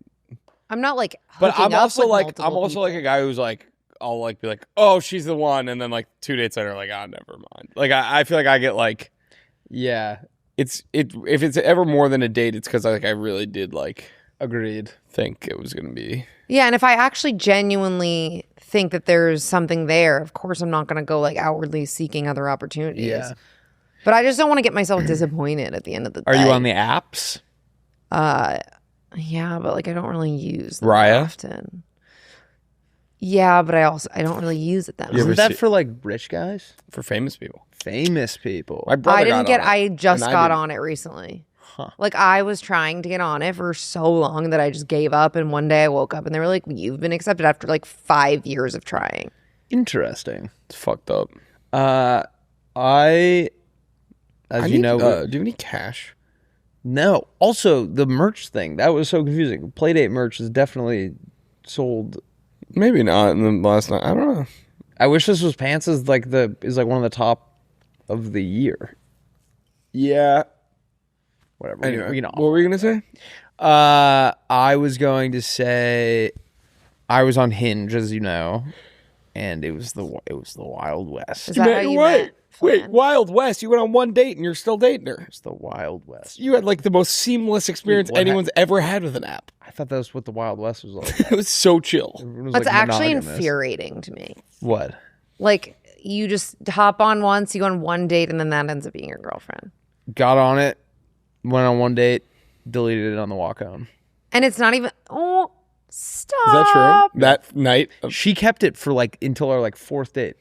not like, but I'm also like people. like a guy who's like, I'll like be like, oh, she's the one, and then like 2 dates later, like, oh, never mind. Like I feel like I get like, yeah, if it's ever more than a date, it's because I really did like agreed think it was gonna be. Yeah, and if I actually genuinely think that there's something there, of course I'm not gonna go like outwardly seeking other opportunities. Yeah. But I just don't want to get myself disappointed at the end of the day. Are you on the apps? Yeah, but like I don't really use them Raya? often. Yeah, but I don't really use it that much. Isn't that for like rich guys? For famous people. Famous people. My brother I just got didn't. on it recently. Huh. Like I was trying to get on it for so long that I just gave up, and one day I woke up and they were like, you've been accepted after like 5 years of trying. Interesting. It's fucked up. Do you know, do you have any cash? No. Also, the merch thing, that was so confusing. Playdate merch is definitely sold. Maybe not in the last night. I don't know. I wish this was pants is like one of the top of the year. Yeah. Whatever. Anyway, what were you gonna say? I was going to say I was on Hinge, as you know, and it was the Wild West. Is that how you met? Wait, Wild West. You went on one date and you're still dating her. It's the Wild West. You had like the most seamless experience anyone's ever had with an app. I thought that was what the Wild West was like. It was so chill. It's actually infuriating to me. What? Like you just hop on once, you go on one date, and then that ends up being your girlfriend. Got on it, went on one date, deleted it on the walk home. And it's not even. Oh, stop! Is that true? That night, She kept it for like until our like 4th date.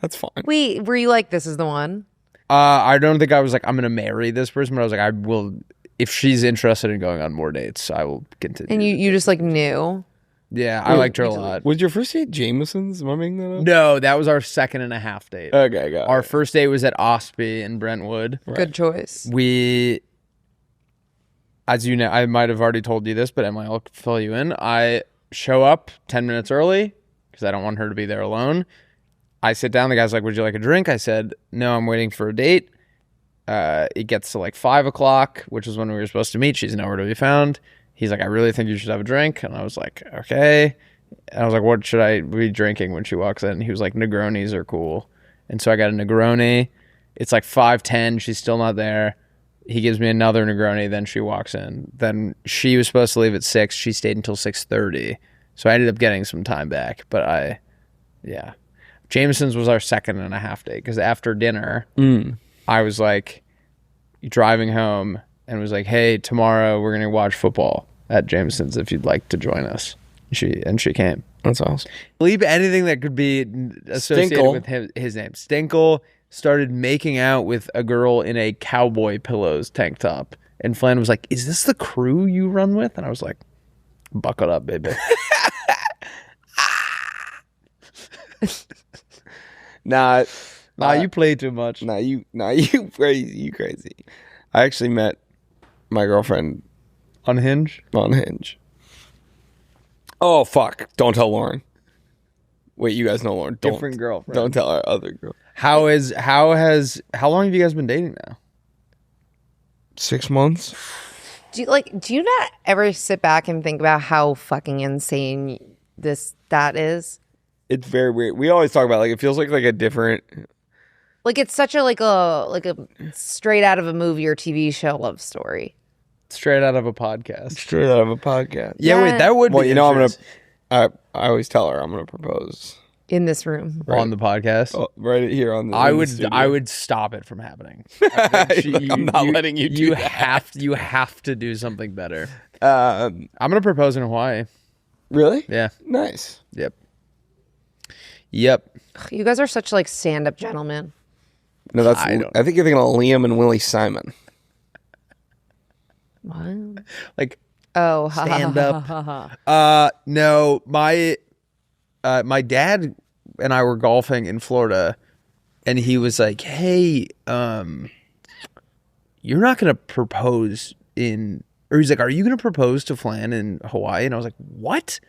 That's fine. Wait, were you like, this is the one? I don't think I was like, I'm gonna marry this person, but I was like, I will. If she's interested in going on more dates, I will continue. And you just like knew? Yeah, I liked her a lot. Was your first date Jameson's? Am I making that up? No, that was our 2.5 date. Okay, got Our it. first date was at Ospey in Brentwood. Good choice. We, as you know, I might have already told you this, but Emily, I'll fill you in. I show up 10 minutes early because I don't want her to be there alone. I sit down. The guy's like, would you like a drink? I said, no, I'm waiting for a date. It gets to like 5 o'clock, which is when we were supposed to meet. She's nowhere to be found. He's like, I really think you should have a drink. And I was like, okay. And I was like, what should I be drinking when she walks in? He was like, Negronis are cool. And so I got a Negroni. It's like 5:10. She's still not there. He gives me another Negroni. Then she walks in. Then she was supposed to leave at 6. She stayed until 6:30. So I ended up getting some time back. But Jameson's was our 2.5 date. Because after dinner, I was like driving home and was like, hey, tomorrow we're going to watch football at Jameson's if you'd like to join us. And she came. That's awesome. Believe anything that could be associated Stinkle. with his name. Stinkle started making out with a girl in a Cowboy Pillows tank top. And Flan was like, is this the crew you run with? And I was like, buckle up, baby. Nah, you play too much. you crazy. You crazy. I actually met my girlfriend On Hinge? on Hinge. Oh fuck! Don't tell Lauren. Wait, you guys know Lauren. Different girlfriend. Don't tell our other girl. How long have you guys been dating now? 6 months. Do you not ever sit back and think about how fucking insane that is? It's very weird. We always talk about like it feels like a different. Like it's such a straight out of a movie or TV show love story. Straight out of a podcast. Straight out of a podcast. Yeah, wait, that would Well, be you know, interesting. I always tell her I'm gonna propose In this room. on the podcast. right here on the. I would stop it from happening. I'm not letting you do that. You have to do something better. Um, I'm gonna propose in Hawaii. really? Yeah. Nice. Yep. You guys are such like stand-up gentlemen. No, that's. I I, don't- think you're thinking of Liam and Willie Simon. What? Like Oh, stand up. No, my dad and I were golfing in Florida, and he was like, "Hey, you're not gonna propose in." Or he's like, "Are you gonna propose to Flan in Hawaii?" And I was like, "What?"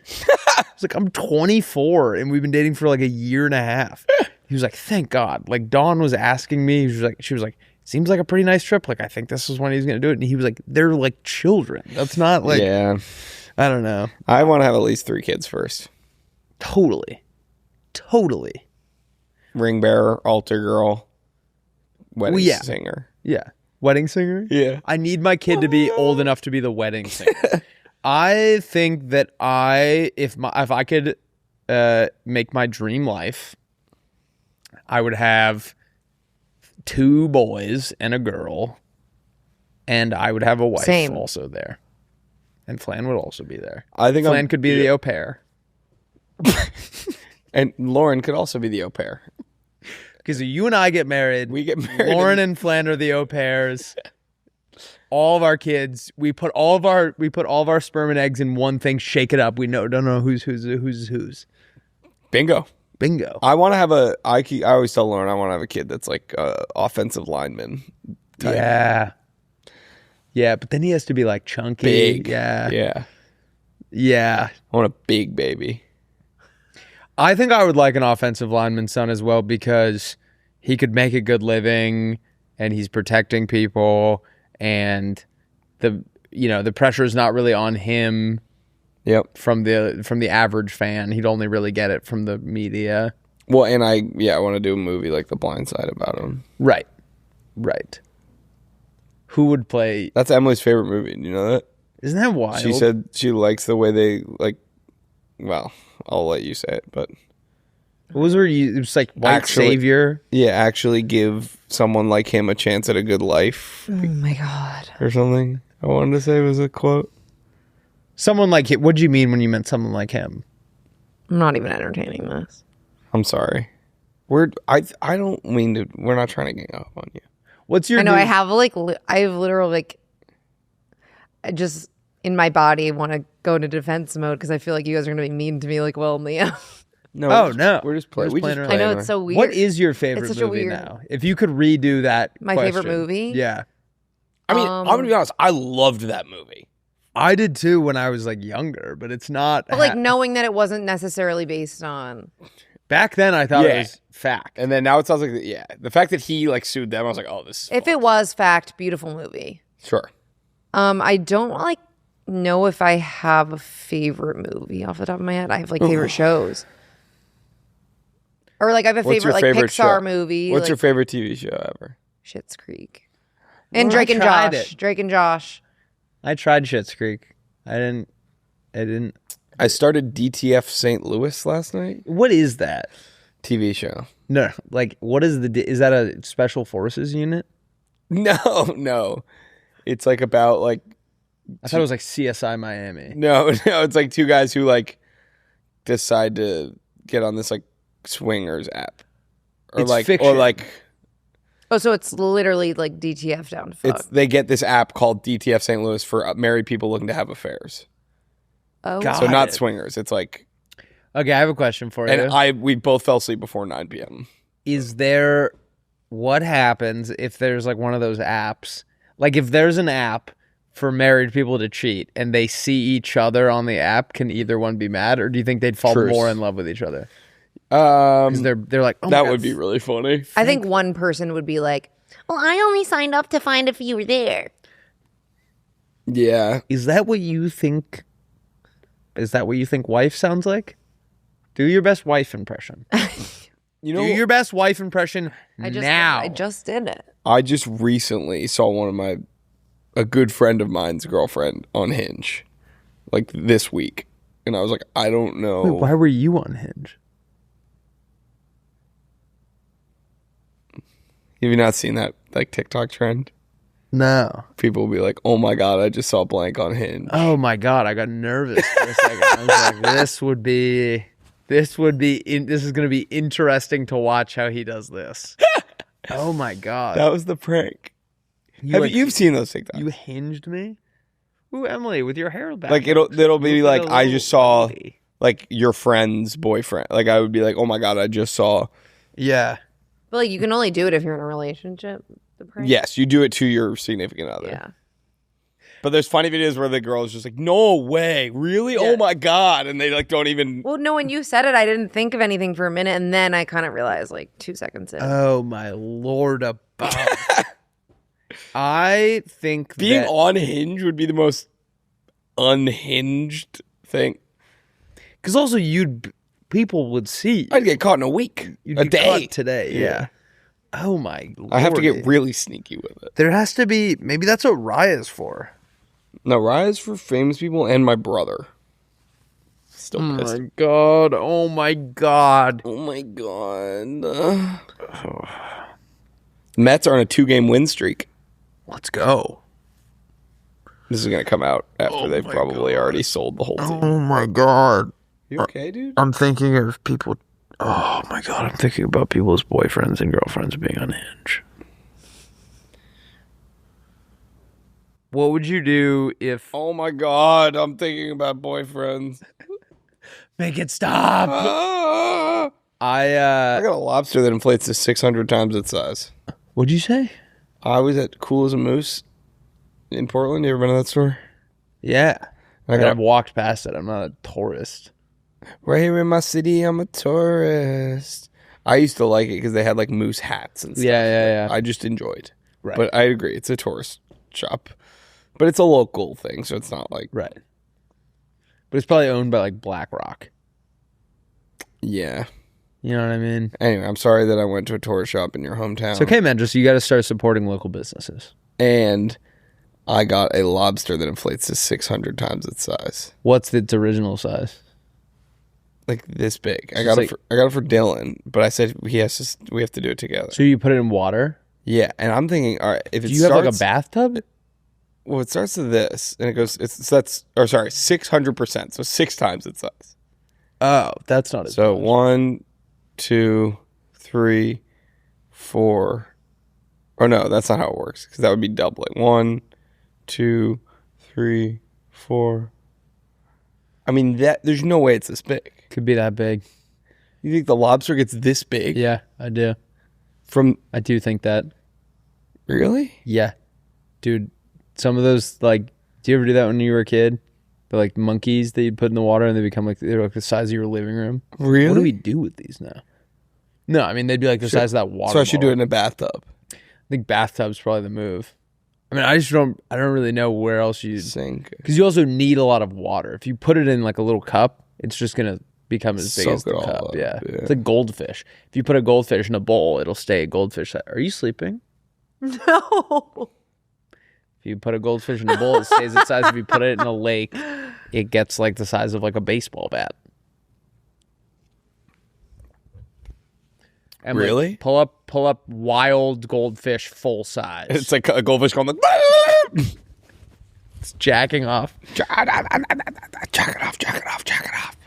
I was like, "I'm 24 and we've been dating for like a year and a half." He was like, "Thank God." Like Dawn was asking me, she was like, "Seems like a pretty nice trip. Like I think this is when he's gonna do it." And he was like, "They're like children. That's not like Yeah. I don't know." I want to have at least 3 kids first. Totally. Ring bearer, altar girl, wedding Well, yeah. singer. Yeah. Wedding singer? Yeah. I need my kid to be old enough to be the wedding singer. I think that if I could make my dream life, I would have 2 boys and a girl, and I would have a wife Same. also there. And Flan would also be there. I think Flan could be the au pair. And Lauren could also be the au pair. Because you and I get married. We get married. Lauren and Flan are the au pairs. All of our kids, we put all of our sperm and eggs in one thing, shake it up. We don't know who's. Bingo. Bingo. I want to have I always tell Lauren I want to have a kid that's like offensive lineman type. Yeah. Yeah, but then he has to be like chunky. Big. Yeah. I want a big baby. I think I would like an offensive lineman son as well because he could make a good living and he's protecting people and the pressure is not really on him Yep. from the average fan. He'd only really get it from the media. Well, and I want to do a movie like The Blind Side about him. Right. Who would play? That's Emily's favorite movie. Do you know that? Isn't that wild? She said she likes the way they like. Well, I'll let you say it, but What was her? It was like white Actually- savior. yeah, actually give someone like him a chance at a good life Oh my God. or something. I wanted to say was a quote. Someone like him. What do you mean when you meant someone like him? I'm not even entertaining this. I'm sorry. I don't mean to. We're not trying to gang up on you. What's your? I know new- I have literally like, I just in my body want to go into defense mode because I feel like you guys are gonna be mean to me like Will and Liam. No. Oh, no. We're just We're playing. just playing around. I know anyway. it's so weird. What is your favorite It's such a movie weird- now? If you could redo that, My favorite question. movie? Yeah, I mean, I'm gonna be honest. I loved that movie. I did too when I was like younger, but it's not. But like knowing that it wasn't necessarily based on. Back then, I thought it was fact. And then now it sounds like the fact that he like sued them. I was like, oh, this. Is If it was fact, beautiful movie. sure. I don't like know if I have a favorite movie off the top of my head. I have like favorite shows. Or like I have a What's your favorite like favorite Pixar show? movie. What's like your favorite TV show ever? Schitt's Creek. And Well, Drake I and tried Josh. it. Drake and Josh. I tried Schitt's Creek. I didn't. I started DTF St. Louis last night. What is that? TV show. No, like what is is that a special forces unit? No. It's like about like I thought it was like CSI Miami. no. It's like two guys who like decide to get on this like swingers app, or It's like fiction. or like Oh, so it's literally like DTF down to fuck. they get this app called DTF St. Louis for married people looking to have affairs. Oh, God. So not it. swingers. It's like, Okay, I have a question for you. and we both fell asleep before 9 p.m. Is there what happens if there's like one of those apps? Like if there's an app for married people to cheat and they see each other on the app, can either one be mad, or do you think they'd fall Truth. more in love with each other? Because they're like, oh my That God, would be really funny. I think one person would be like, well, I only signed up to find if you were there. Yeah. Is that what you think? Is that what you think wife sounds like? Do your best wife impression. You Do know, your best wife impression now. I just did it. I just recently saw a good friend of mine's girlfriend on Hinge, like this week, and I was like, I don't know. Wait, why were you on Hinge? Have you not seen that like TikTok trend? No. People will be like, "Oh my god, I just saw blank on Hinge." Oh my God, I got nervous for a second. I was like, this is going to be interesting to watch how he does this. Oh my God. That was the prank. You You've seen those TikToks? You hinged me? Ooh, Emily, with your hair back. Like it'll be Look like at a I little just saw lady. like your friend's boyfriend. Like I would be like, "Oh my god, I just saw." Yeah. But like you can only do it if you're in a relationship. The prank. Yes, you do it to your significant other. Yeah. But there's funny videos where the girl is just like, "No way, really? Yeah. Oh my god!" And they like don't even. Well, no, when you said it, I didn't think of anything for a minute, and then I kind of realized like 2 seconds in. Oh my Lord above. I think Being that, on Hinge would be the most unhinged thing. because also people would see. I'd get caught in a week, You'd a be day. caught today. Yeah. Oh my Lord. I have to get really sneaky with it. There has to be. Maybe that's what Raya's for. No, Raya's for famous people and my brother. Still Oh pissed. my God. Oh my God. Oh my god. Mets are on a 2-game win streak. Let's go. This is going to come out after Oh they've my probably God. already sold the whole team. Oh my God. You okay, dude? I'm thinking of people. Oh my God. I'm thinking about people's boyfriends and girlfriends being on Hinge. What would you do if. Oh my god, I'm thinking about boyfriends. Make it stop. I I got a lobster that inflates to 600 times its size. What'd you say? I was at Cool as a Moose in Portland. You ever been to that store? Yeah. I got I've walked past it. I'm not a tourist. right here in my city. I'm a tourist. I used to like it because they had like moose hats and stuff. Yeah. I just enjoyed. Right. But I agree, it's a tourist shop. But it's a local thing, so it's not like Right. But it's probably owned by like BlackRock. yeah. You know what I mean? Anyway, I'm sorry that I went to a tourist shop in your hometown. It's okay, man. Just you got to start supporting local businesses. And I got a lobster that inflates to 600 times its size. What's its original size? Like this big. I It's got it for Dylan, but I said we have to do it together. So you put it in water? Yeah, and I'm thinking, all right, if it Do you have like a bathtub? well, it starts with this, and it goes. That's 600%, so 6 times its size. Oh, that's not as So much. 1, 2, 3, 4. Oh no, that's not how it works because that would be doubling. 1, 2, 3, 4. I mean there's no way it's this big. Could be that big. You think the lobster gets this big? Yeah, I do. I do think that. Really? Yeah. Dude, some of those, like, do you ever do that when you were a kid? The, like, monkeys that you'd put in the water and they become, like, they're like the size of your living room. Really? What do we do with these now? No, I mean, they'd be like the size of that water So I should do bottle. it in a bathtub. I think bathtub's probably the move. I mean, I don't really know where else you Sink. because you also need a lot of water. If you put it in like a little cup, it's just gonna become as big Soak as the it all cup. up, Yeah. yeah. It's like goldfish. If you put a goldfish in a bowl, it'll stay a goldfish. Are you sleeping? No. If you put a goldfish in a bowl, it stays its size. If you put it in a lake, it gets like the size of like a baseball bat. Emily, Really? Pull up wild goldfish full size. It's like a goldfish going like. It's jacking off. Jack it off.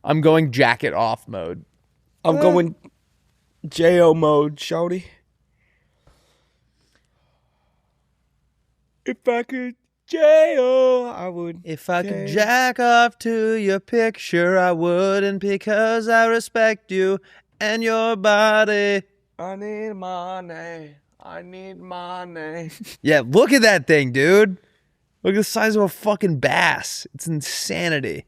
I'm going jacket off mode. I'm going J.O. mode, shawty. If I could J.O., I would. If I could jack off to your picture, I wouldn't because I respect you and your body. I need money. Yeah, look at that thing, dude. Look at the size of a fucking bass. It's insanity.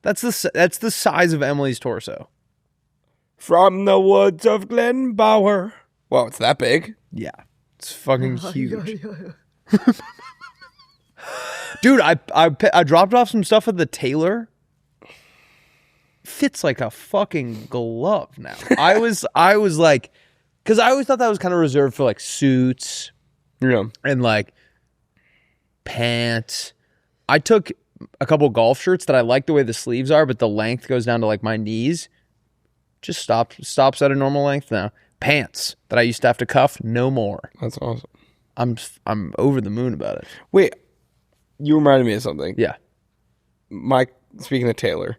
That's the size of Emily's torso. From the woods of Glenbower. Wow, it's that big? Yeah. It's fucking huge. Dude, I dropped off some stuff at the tailor. Fits like a fucking glove now. I was like, because I always thought that was kind of reserved for like suits Yeah. and like pants. I took a couple golf shirts that I like the way the sleeves are, but the length goes down to like my knees. Just stops at a normal length now. Pants that I used to have to cuff, no more. That's awesome. I'm over the moon about it. Wait, you reminded me of something. Yeah. Speaking of Taylor,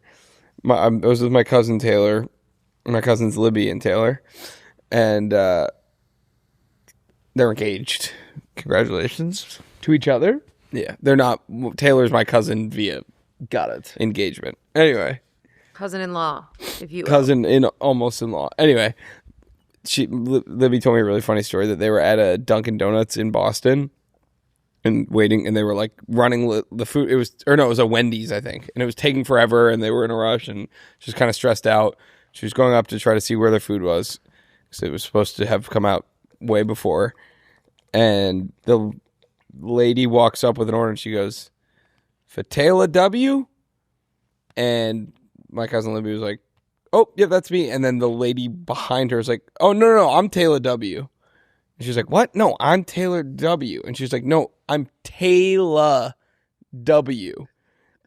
I was with my cousin Taylor, my cousins Libby and Taylor, and they're engaged. Congratulations. To each other? Yeah, they're not. Taylor's my cousin via Got it. engagement. Anyway, Cousin-in-law, if you will. cousin in almost in law. Anyway, Libby told me a really funny story that they were at a Dunkin' Donuts in Boston and waiting, and they were like running the food. It was a Wendy's, I think, and it was taking forever, and they were in a rush, and she was kind of stressed out. She was going up to try to see where their food was because it was supposed to have come out way before, and the lady walks up with an order, and she goes, "For Taylor W?" And my cousin Libby was like, "Oh, yeah, that's me." And then the lady behind her was like, "Oh, no, I'm Taylor W." And she's like, "What? No, I'm Taylor W." And she's like, "No, I'm Taylor W."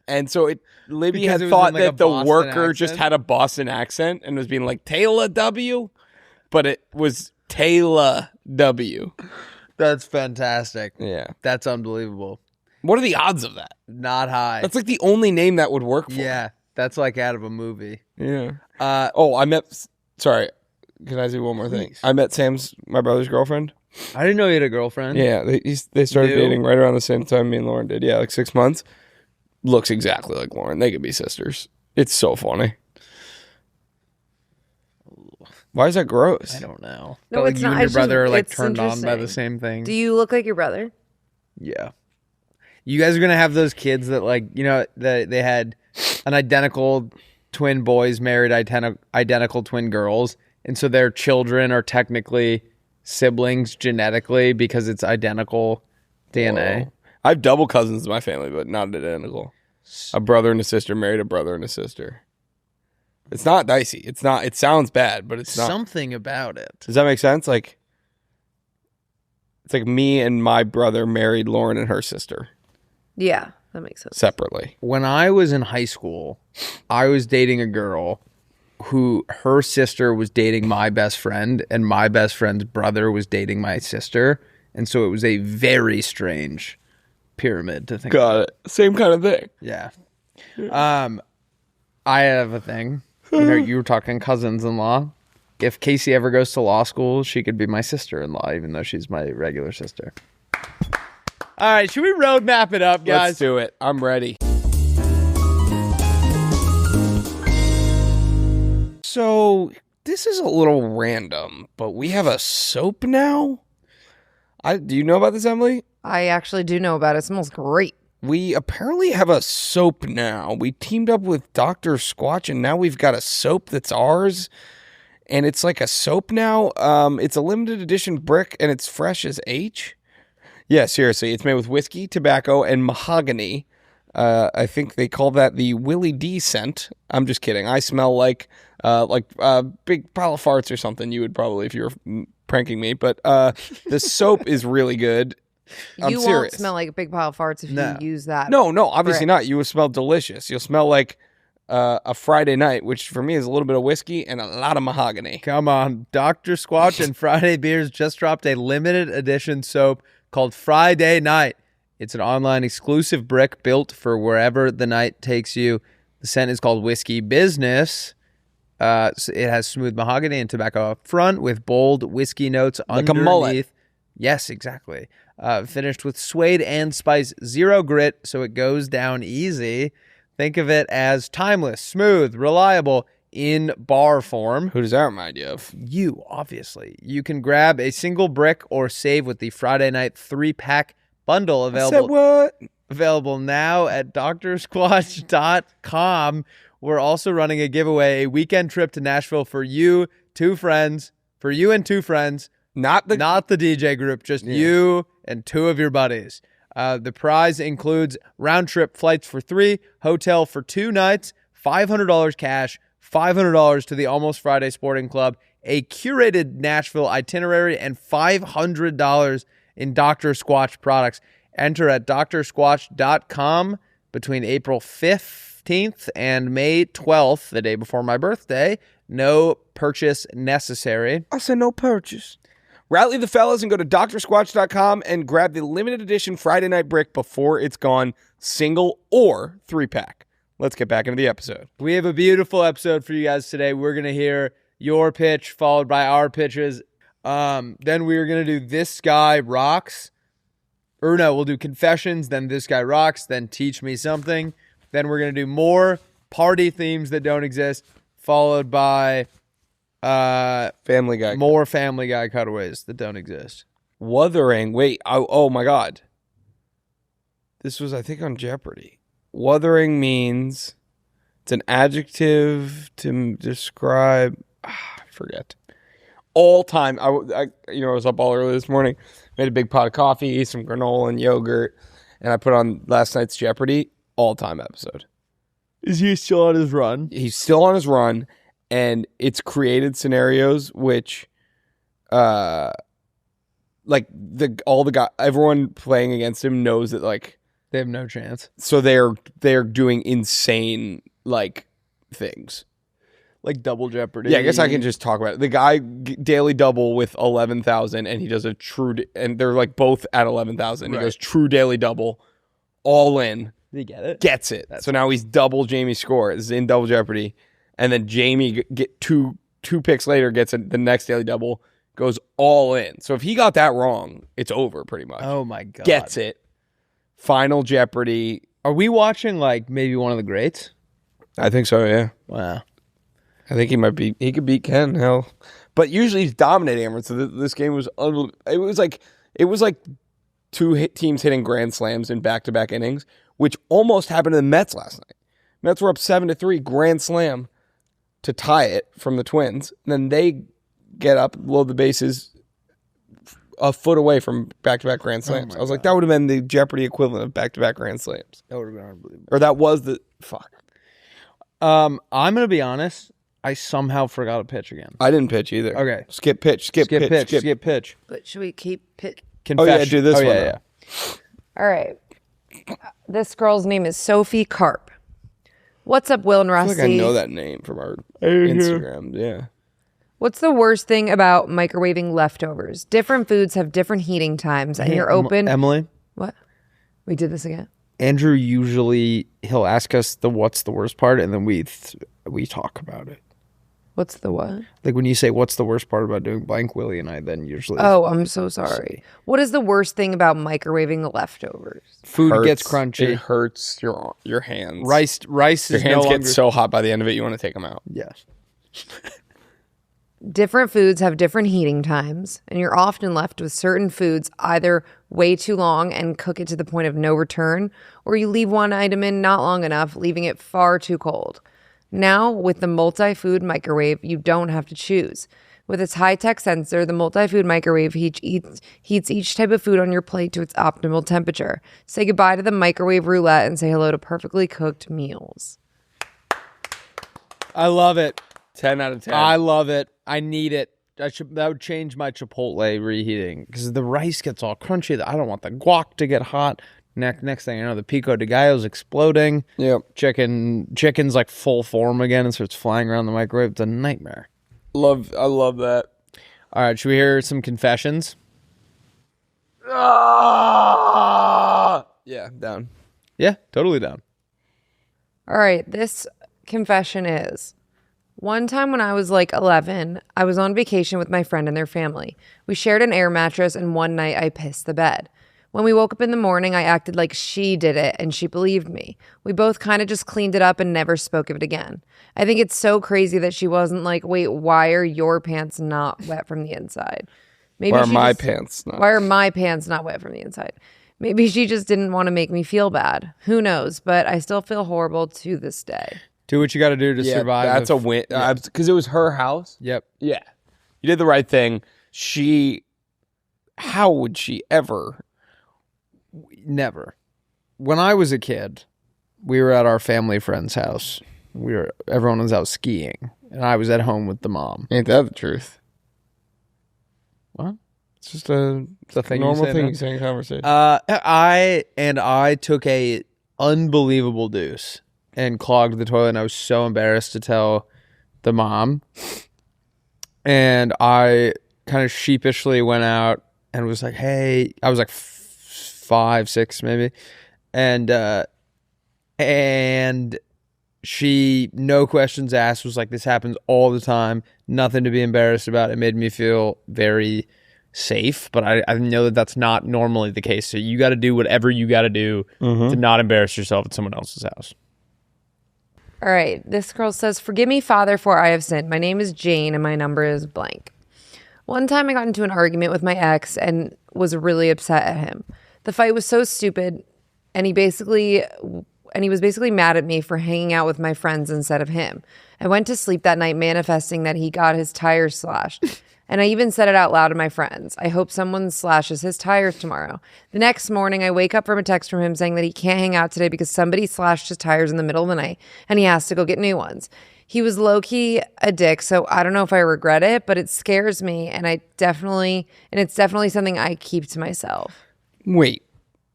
And so Libby Because had it was thought in, like, a that the Boston worker just accent? had a Boston accent and was being like, "Taylor W," but it was Taylor W. That's fantastic. Yeah. That's unbelievable. What are the odds of that? Not high. That's like the only name that would work for. yeah, that's like out of a movie. Yeah. Uh, Sorry, can I say one more thing? Please. I met my brother's girlfriend. I didn't know you had a girlfriend. Yeah, they started New? dating right around the same time me and Lauren did. Yeah, like 6 months. Looks exactly like Lauren. They could be sisters. It's so funny. Why is that gross? I don't know. No, But, like it's you not. and your It's brother just- are like it's turned on by the interesting. same thing. Do you look like your brother? Yeah. You guys are gonna have those kids that like they had an identical twin boys married identical twin girls, and so their children are technically siblings genetically because it's identical DNA. Whoa. I have double cousins in my family, but not identical. A brother and a sister married a brother and a sister. It's not dicey. It's not. It sounds bad, but it's not. Something about it. Does that make sense? Like, it's like me and my brother married Lauren and her sister Yeah, that makes sense. separately. When I was in high school, I was dating a girl who her sister was dating my best friend, and my best friend's brother was dating my sister, and so it was a very strange pyramid to think. Got it. Same kind of thing. Yeah. I have a thing. You were talking cousins-in-law. If Casey ever goes to law school, she could be my sister-in-law, even though she's my regular sister. All right, should we roadmap it up, guys? Let's do it. I'm ready. So this is a little random, but we have a soap now. Do you know about this, Emily? I actually do know about it. It smells great. We apparently have a soap now. We teamed up with Dr. Squatch, and now we've got a soap that's ours. And it's like a soap now. It's a limited edition bricc, and it's fresh as H. Yeah, seriously. It's made with whiskey, tobacco, and mahogany. I think they call that the Willie D scent. I'm just kidding. I smell like big pile of farts or something. You would probably if you were pranking me. But the soap is really good. I'm you serious. Won't smell like a big pile of farts if you use that. No, obviously not. You will smell delicious. You'll smell like a Friday night, which for me is a little bit of whiskey and a lot of mahogany. Come on. Dr. Squatch and Friday Beers just dropped a limited edition soap called Friday Night. It's an online exclusive bricc built for wherever the night takes you. The scent is called Whiskey Business. So it has smooth mahogany and tobacco up front with bold whiskey notes like underneath. A mullet. Yes, exactly. Finished with suede and spice, zero grit, so it goes down easy. Think of it as timeless, smooth, reliable in bar form. Who does that remind you of? You, obviously. You can grab a single bricc or save with the Friday Night 3-pack bundle available now at drsquatch.com. We're also running a giveaway, a weekend trip to Nashville for you and two friends. Not the DJ group, just you and two of your buddies. The prize includes round-trip flights for 3, hotel for 2 nights, $500 cash, $500 to the Almost Friday Sporting Club, a curated Nashville itinerary, and $500 in Dr. Squatch products. Enter at drsquatch.com between April 15th and May 12th, the day before my birthday. No purchase necessary. I said no purchase. Rally the fellas and go to drsquatch.com and grab the limited edition Friday Night bricc before it's gone, single or 3-pack. Let's get back into the episode. We have a beautiful episode for you guys today. We're going to hear your pitch followed by our pitches. Then we're going to do This Guy Rocks. Or no, we'll do Confessions, then This Guy Rocks, then Teach Me Something. Then we're going to do more party themes that don't exist, followed by Family Guy. More Family Guy cutaways that don't exist. Wuthering. Wait. Oh my God. This was, I think, on Jeopardy. Wuthering means it's an adjective to describe. I forget. All time. I was up all early this morning. Made a big pot of coffee, some granola and yogurt, and I put on last night's Jeopardy. All time episode. Is he still on his run? He's still on his run. And it's created scenarios which, everyone playing against him knows that They have no chance. So they're doing insane things, like double Jeopardy. Yeah, I guess I can just talk about it. The guy daily double with 11,000, and he does a true, and they're both at 11,000. Right. He goes true daily double, all in. Did he get it? Gets it. So now he's double Jamie's score. This is in double Jeopardy. And then Jamie get two picks later gets the next daily double, goes all in. So if he got that wrong, it's over pretty much. Oh my God. Gets it. Final Jeopardy. Are we watching maybe one of the greats? I think so, yeah. Wow. I think he could beat Ken, hell. But usually he's dominating everyone. So this game was, it was like 2 teams hitting grand slams in back-to-back innings, which almost happened to the Mets last night. Mets were up 7-3, grand slam to tie it from the Twins. And then they get up, load the bases a foot away from back-to-back grand slams. I was like, that would have been the Jeopardy equivalent of back-to-back grand slams. That would have been unbelievable. Or that was the... Fuck. I'm going to be honest. I somehow forgot to pitch again. I didn't pitch either. Okay. Skip pitch. But should we keep pitch? Confession. Oh, yeah, do this one. Yeah. All right. This girl's name is Sophie Karp. What's up, Will and Rusty? I feel like I know that name from our Instagram. Yeah. What's the worst thing about microwaving leftovers? Different foods have different heating times, and you're open. Emily? What? We did this again? Andrew he'll ask us what's the worst part, and then we we talk about it. What's the what? Like when you say, what's the worst part about doing blank, Willie and I then usually... Oh, I'm so sorry. What is the worst thing about microwaving leftovers? Food gets crunchy. It hurts your hands. Rice Your is hands no get longer... so hot by the end of it, you want to take them out. Yes. Different foods have different heating times, and you're often left with certain foods either way too long and cook it to the point of no return, or you leave one item in not long enough, leaving it far too cold. Now, with the multi-food microwave, you don't have to choose. With its high-tech sensor, the multi-food microwave heats each type of food on your plate to its optimal temperature. Say goodbye to the microwave roulette and say hello to perfectly cooked meals. I love it. 10 out of 10. I love it. I need it. That would change my Chipotle reheating because the rice gets all crunchy. I don't want the guac to get hot. Next thing I know, the pico de gallo's exploding. Yep. Chicken's like full form again and starts flying around the microwave. It's a nightmare. I love that. All right, should we hear some confessions? Yeah, down. Yeah, totally down. All right, this confession is, one time when I was like 11, I was on vacation with my friend and their family. We shared an air mattress, and one night I pissed the bed. When we woke up in the morning, I acted like she did it, and she believed me. We both kind of just cleaned it up and never spoke of it again. I think it's so crazy that she wasn't like, wait, why are your pants not wet from the inside? Maybe Why are she my just- pants not? Why are my pants not wet from the inside? Maybe she just didn't want to make me feel bad. Who knows? But I still feel horrible to this day. Do what you got to do to survive. That's a win. Because it was her house. Yep. Yeah. You did the right thing. How would she ever? Never. When I was a kid, we were at our family friend's house. Everyone was out skiing, and I was at home with the mom. Ain't that the truth? What? It's just a thing normal you say thing now? you say in conversation. I took a unbelievable deuce and clogged the toilet, and I was so embarrassed to tell the mom. And I kind of sheepishly went out and was like, "Hey," I was like 5, 6 maybe, and she, no questions asked, was like, "This happens all the time, nothing to be embarrassed about." It made me feel very safe, but I know that that's not normally the case. So you got to do whatever you got to do to not embarrass yourself at someone else's house. All right. This girl says, "Forgive me, Father, for I have sinned. My name is Jane and my number is blank." One time I got into an argument with my ex and was really upset at him. The fight was so stupid, and he was basically mad at me for hanging out with my friends instead of him. I went to sleep that night manifesting that he got his tires slashed. And I even said it out loud to my friends. I hope someone slashes his tires tomorrow. The next morning, I wake up from a text from him saying that he can't hang out today because somebody slashed his tires in the middle of the night and he has to go get new ones. He was low-key a dick, so I don't know if I regret it, but it scares me, and it's definitely something I keep to myself. Wait,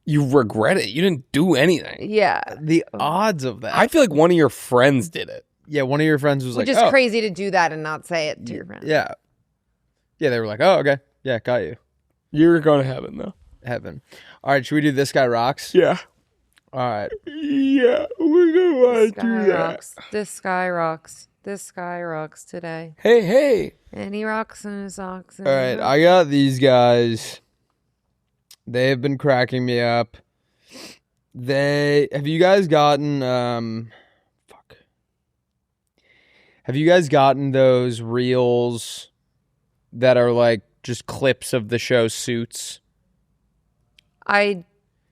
you regret it? You didn't do anything. Yeah. The odds of that. I feel like one of your friends did it. Yeah, one of your friends was Which like, is "Oh." crazy to do that and not say it to your friends. Yeah. Yeah, they were like, "Oh, okay. Yeah, got you." You're going to heaven, though. Heaven. All right, should we do This Guy Rocks? Yeah. All right. Yeah, we're going to want to do that. Rocks. This guy rocks. This guy rocks today. Hey. And he rocks in his socks. All right, I got these guys. They have been cracking me up. Have you guys gotten Have you guys gotten those reels that are like just clips of the show Suits? I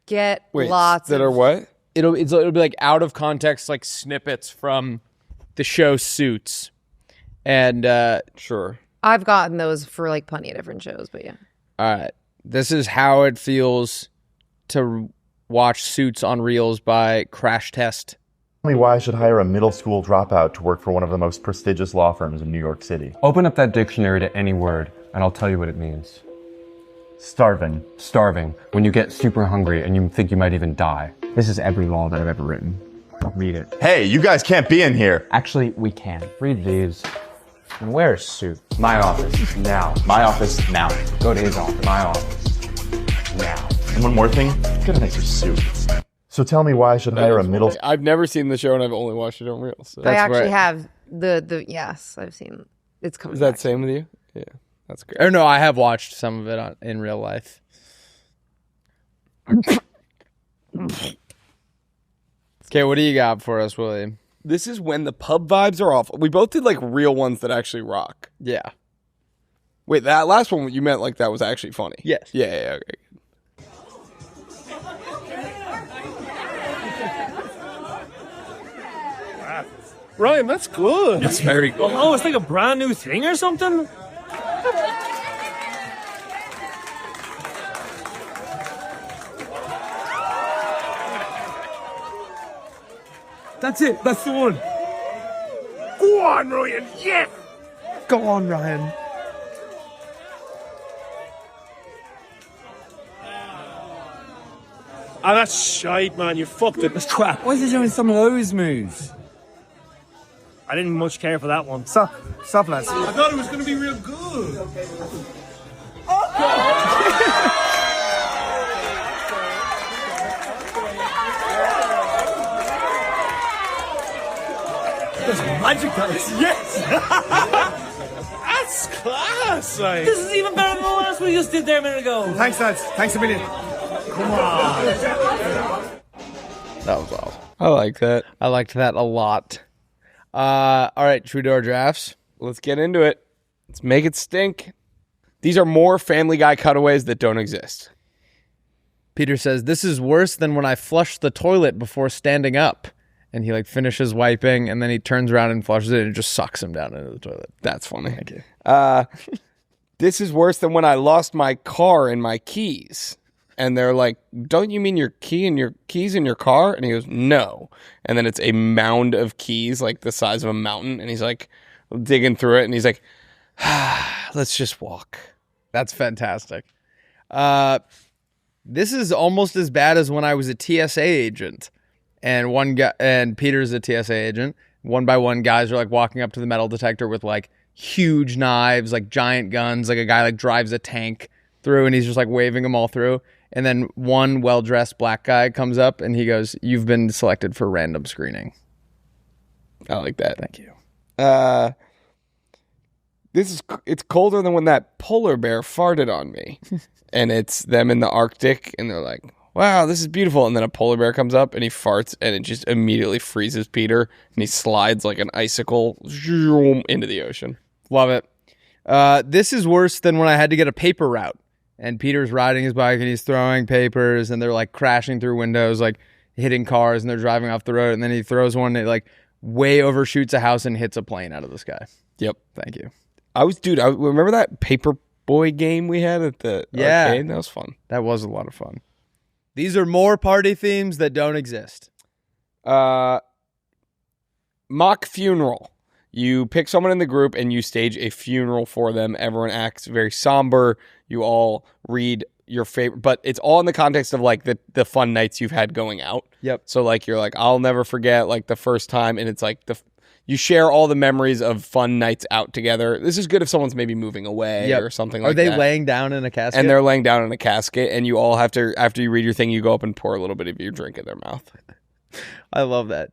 get Wait, lots that of... are what? It'll be like out of context, like snippets from the show Suits. And Sure. I've gotten those for like plenty of different shows, but yeah. all right, this is how it feels to watch Suits on Reels by Crash Test. Tell me why I should hire a middle school dropout to work for one of the most prestigious law firms in New York City. Open up that dictionary to any word, and I'll tell you what it means. Starving. Starving, when you get super hungry and you think you might even die. This is every law that I've ever written. Read it. Hey, you guys can't be in here. Actually, we can. Read these. And wear a suit. My office, now. My office now. Go to his office. My office, now. And one more thing, get a nicer suit. So tell me why I should hire a middle... I've never seen the show, and I've only watched it on Reels. So. I actually right. have the yes, I've seen it's coming. Is that back. same with you? Yeah, that's great. Or no, I have watched some of it in real life. Okay, what do you got for us, William? This is when the pub vibes are off. We both did like real ones that actually rock. Yeah. Wait, that last one you meant like that was actually funny? Yes. Yeah, okay. Ryan, that's good. It's very good. Oh, it's like a brand new thing or something? That's it. That's the one. Go on, Ryan. Yes. Go on, Ryan. Ah, that's shite, man. You fucked it. That's crap. Why is he doing some of those moves? I didn't much care for that one. Stop, lads. I thought it was going to be real good. There's magic on it. Yes! That's class, like. This is even better than the last one you just did there a minute ago. Thanks, lads. Thanks a million. Come on. That was awesome. I like that. I liked that a lot. All right, should we do our drafts? Let's get into it. Let's make it stink. These are more Family Guy cutaways that don't exist. Peter says, this is worse than when I flush the toilet before standing up. And he like finishes wiping, and then he turns around and flushes it, and it just sucks him down into the toilet. That's funny. Thank you. This is worse than when I lost my car and my keys. And they're like, don't you mean your key and your keys in your car? And he goes, no. And then it's a mound of keys, like the size of a mountain. And he's like digging through it. And he's like, let's just walk. That's fantastic. This is almost as bad as when I was a TSA agent. And one guy, and Peter's a TSA agent. One by one, guys are like walking up to the metal detector with like huge knives, like giant guns. Like a guy like drives a tank through, and he's just like waving them all through. And then one well-dressed black guy comes up, and he goes, "You've been selected for random screening." I like that. Thank you. It's colder than when that polar bear farted on me. And it's them in the Arctic, and they're like, wow, this is beautiful. And then a polar bear comes up and he farts, and it just immediately freezes Peter, and he slides like an icicle into the ocean. Love it. This is worse than when I had to get a paper route, and Peter's riding his bike and he's throwing papers, and they're like crashing through windows, like hitting cars, and they're driving off the road, and then he throws one that like way overshoots a house and hits a plane out of the sky. Yep. Thank you. I remember that paper boy game we had at the arcade? That was fun. That was a lot of fun. These are more party themes that don't exist. Mock funeral. You pick someone in the group and you stage a funeral for them. Everyone acts very somber. You all read your favorite, but it's all in the context of like the fun nights you've had going out. Yep. So like you're like, I'll never forget like the first time, and it's like you share all the memories of fun nights out together. This is good if someone's maybe moving away or something like that. Are they laying down in a casket? And they're laying down in a casket, and you all have to, after you read your thing, you go up and pour a little bit of your drink in their mouth. I love that.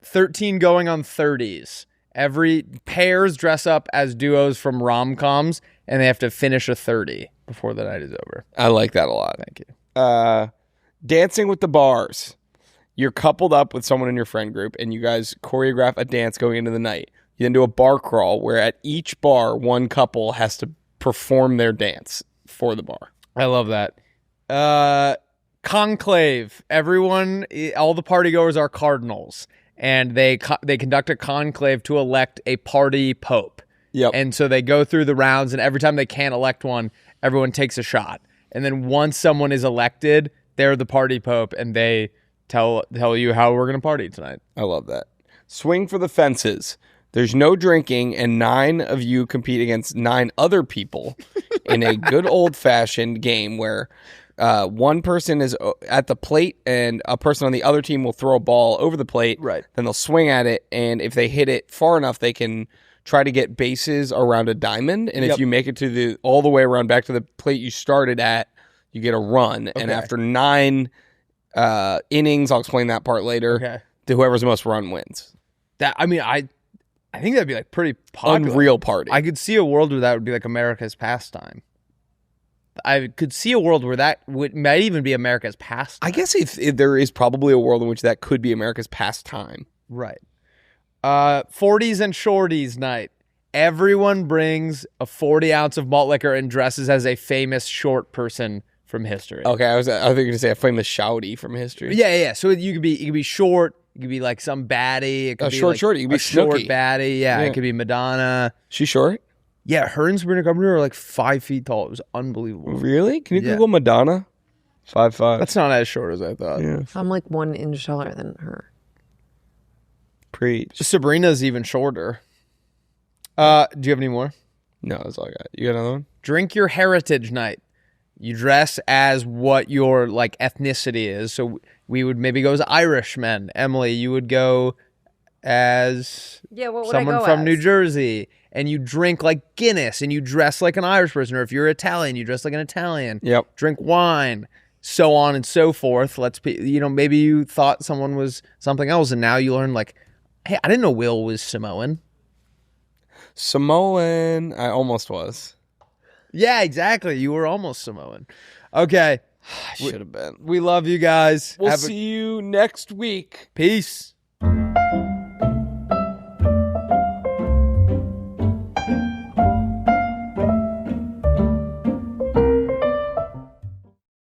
13 going on 30s. Every pairs dress up as duos from rom-coms, and they have to finish a 30 before the night is over. I like that a lot. Thank you. Dancing with the bars. You're coupled up with someone in your friend group, and you guys choreograph a dance going into the night. You then do a bar crawl, where at each bar, one couple has to perform their dance for the bar. I love that. Conclave. Everyone, all the partygoers are cardinals, and they conduct a conclave to elect a party pope. Yep. And so they go through the rounds, and every time they can't elect one, everyone takes a shot. And then once someone is elected, they're the party pope, and they tell you how we're going to party tonight. I love that. Swing for the fences. There's no drinking, and 9 of you compete against 9 other people in a good old-fashioned game where one person is at the plate, and a person on the other team will throw a ball over the plate. Right. Then they'll swing at it, and if they hit it far enough, they can try to get bases around a diamond. And if you make it to all the way around back to the plate you started at, You get a run, and after 9 innings, I'll explain that part later. Okay. Whoever's the most run wins. I think that'd be like pretty popular. Unreal party. I could see a world where that would be like America's pastime. I could see a world where that might even be America's pastime. I guess if there is probably a world in which that could be America's pastime. Right. 40s and shorties night. Everyone brings a 40 ounce of malt liquor and dresses as a famous short person from history. Okay, I was going to say a famous shouty from history. Yeah. So you could be short. You could be like some baddie. It could be like shorty. You could be a short Snooki. baddie. Yeah, it could be Madonna. She's short? Yeah, her and Sabrina Carpenter are like 5 feet tall. It was unbelievable. Really? Can you Yeah. Google Madonna? 5'5". That's not as short as I thought. Yeah. I'm like 1 inch taller than her. Preach. Sabrina's even shorter. Do you have any more? No, that's all I got. You got another one? Drink your heritage night. You dress as what your like ethnicity is. So we would maybe go as Irishmen. Emily, you would go as Yeah, what would someone I go from as? New Jersey. And you drink like Guinness and you dress like an Irish person. Or if you're Italian, you dress like an Italian. Yep. Drink wine. So on and so forth. Maybe you thought someone was something else and now you learn like, hey, I didn't know Will was Samoan. Samoan. I almost was. Yeah, exactly. You were almost Samoan. Okay. I should have been. We love you guys. We'll see you next week. Peace.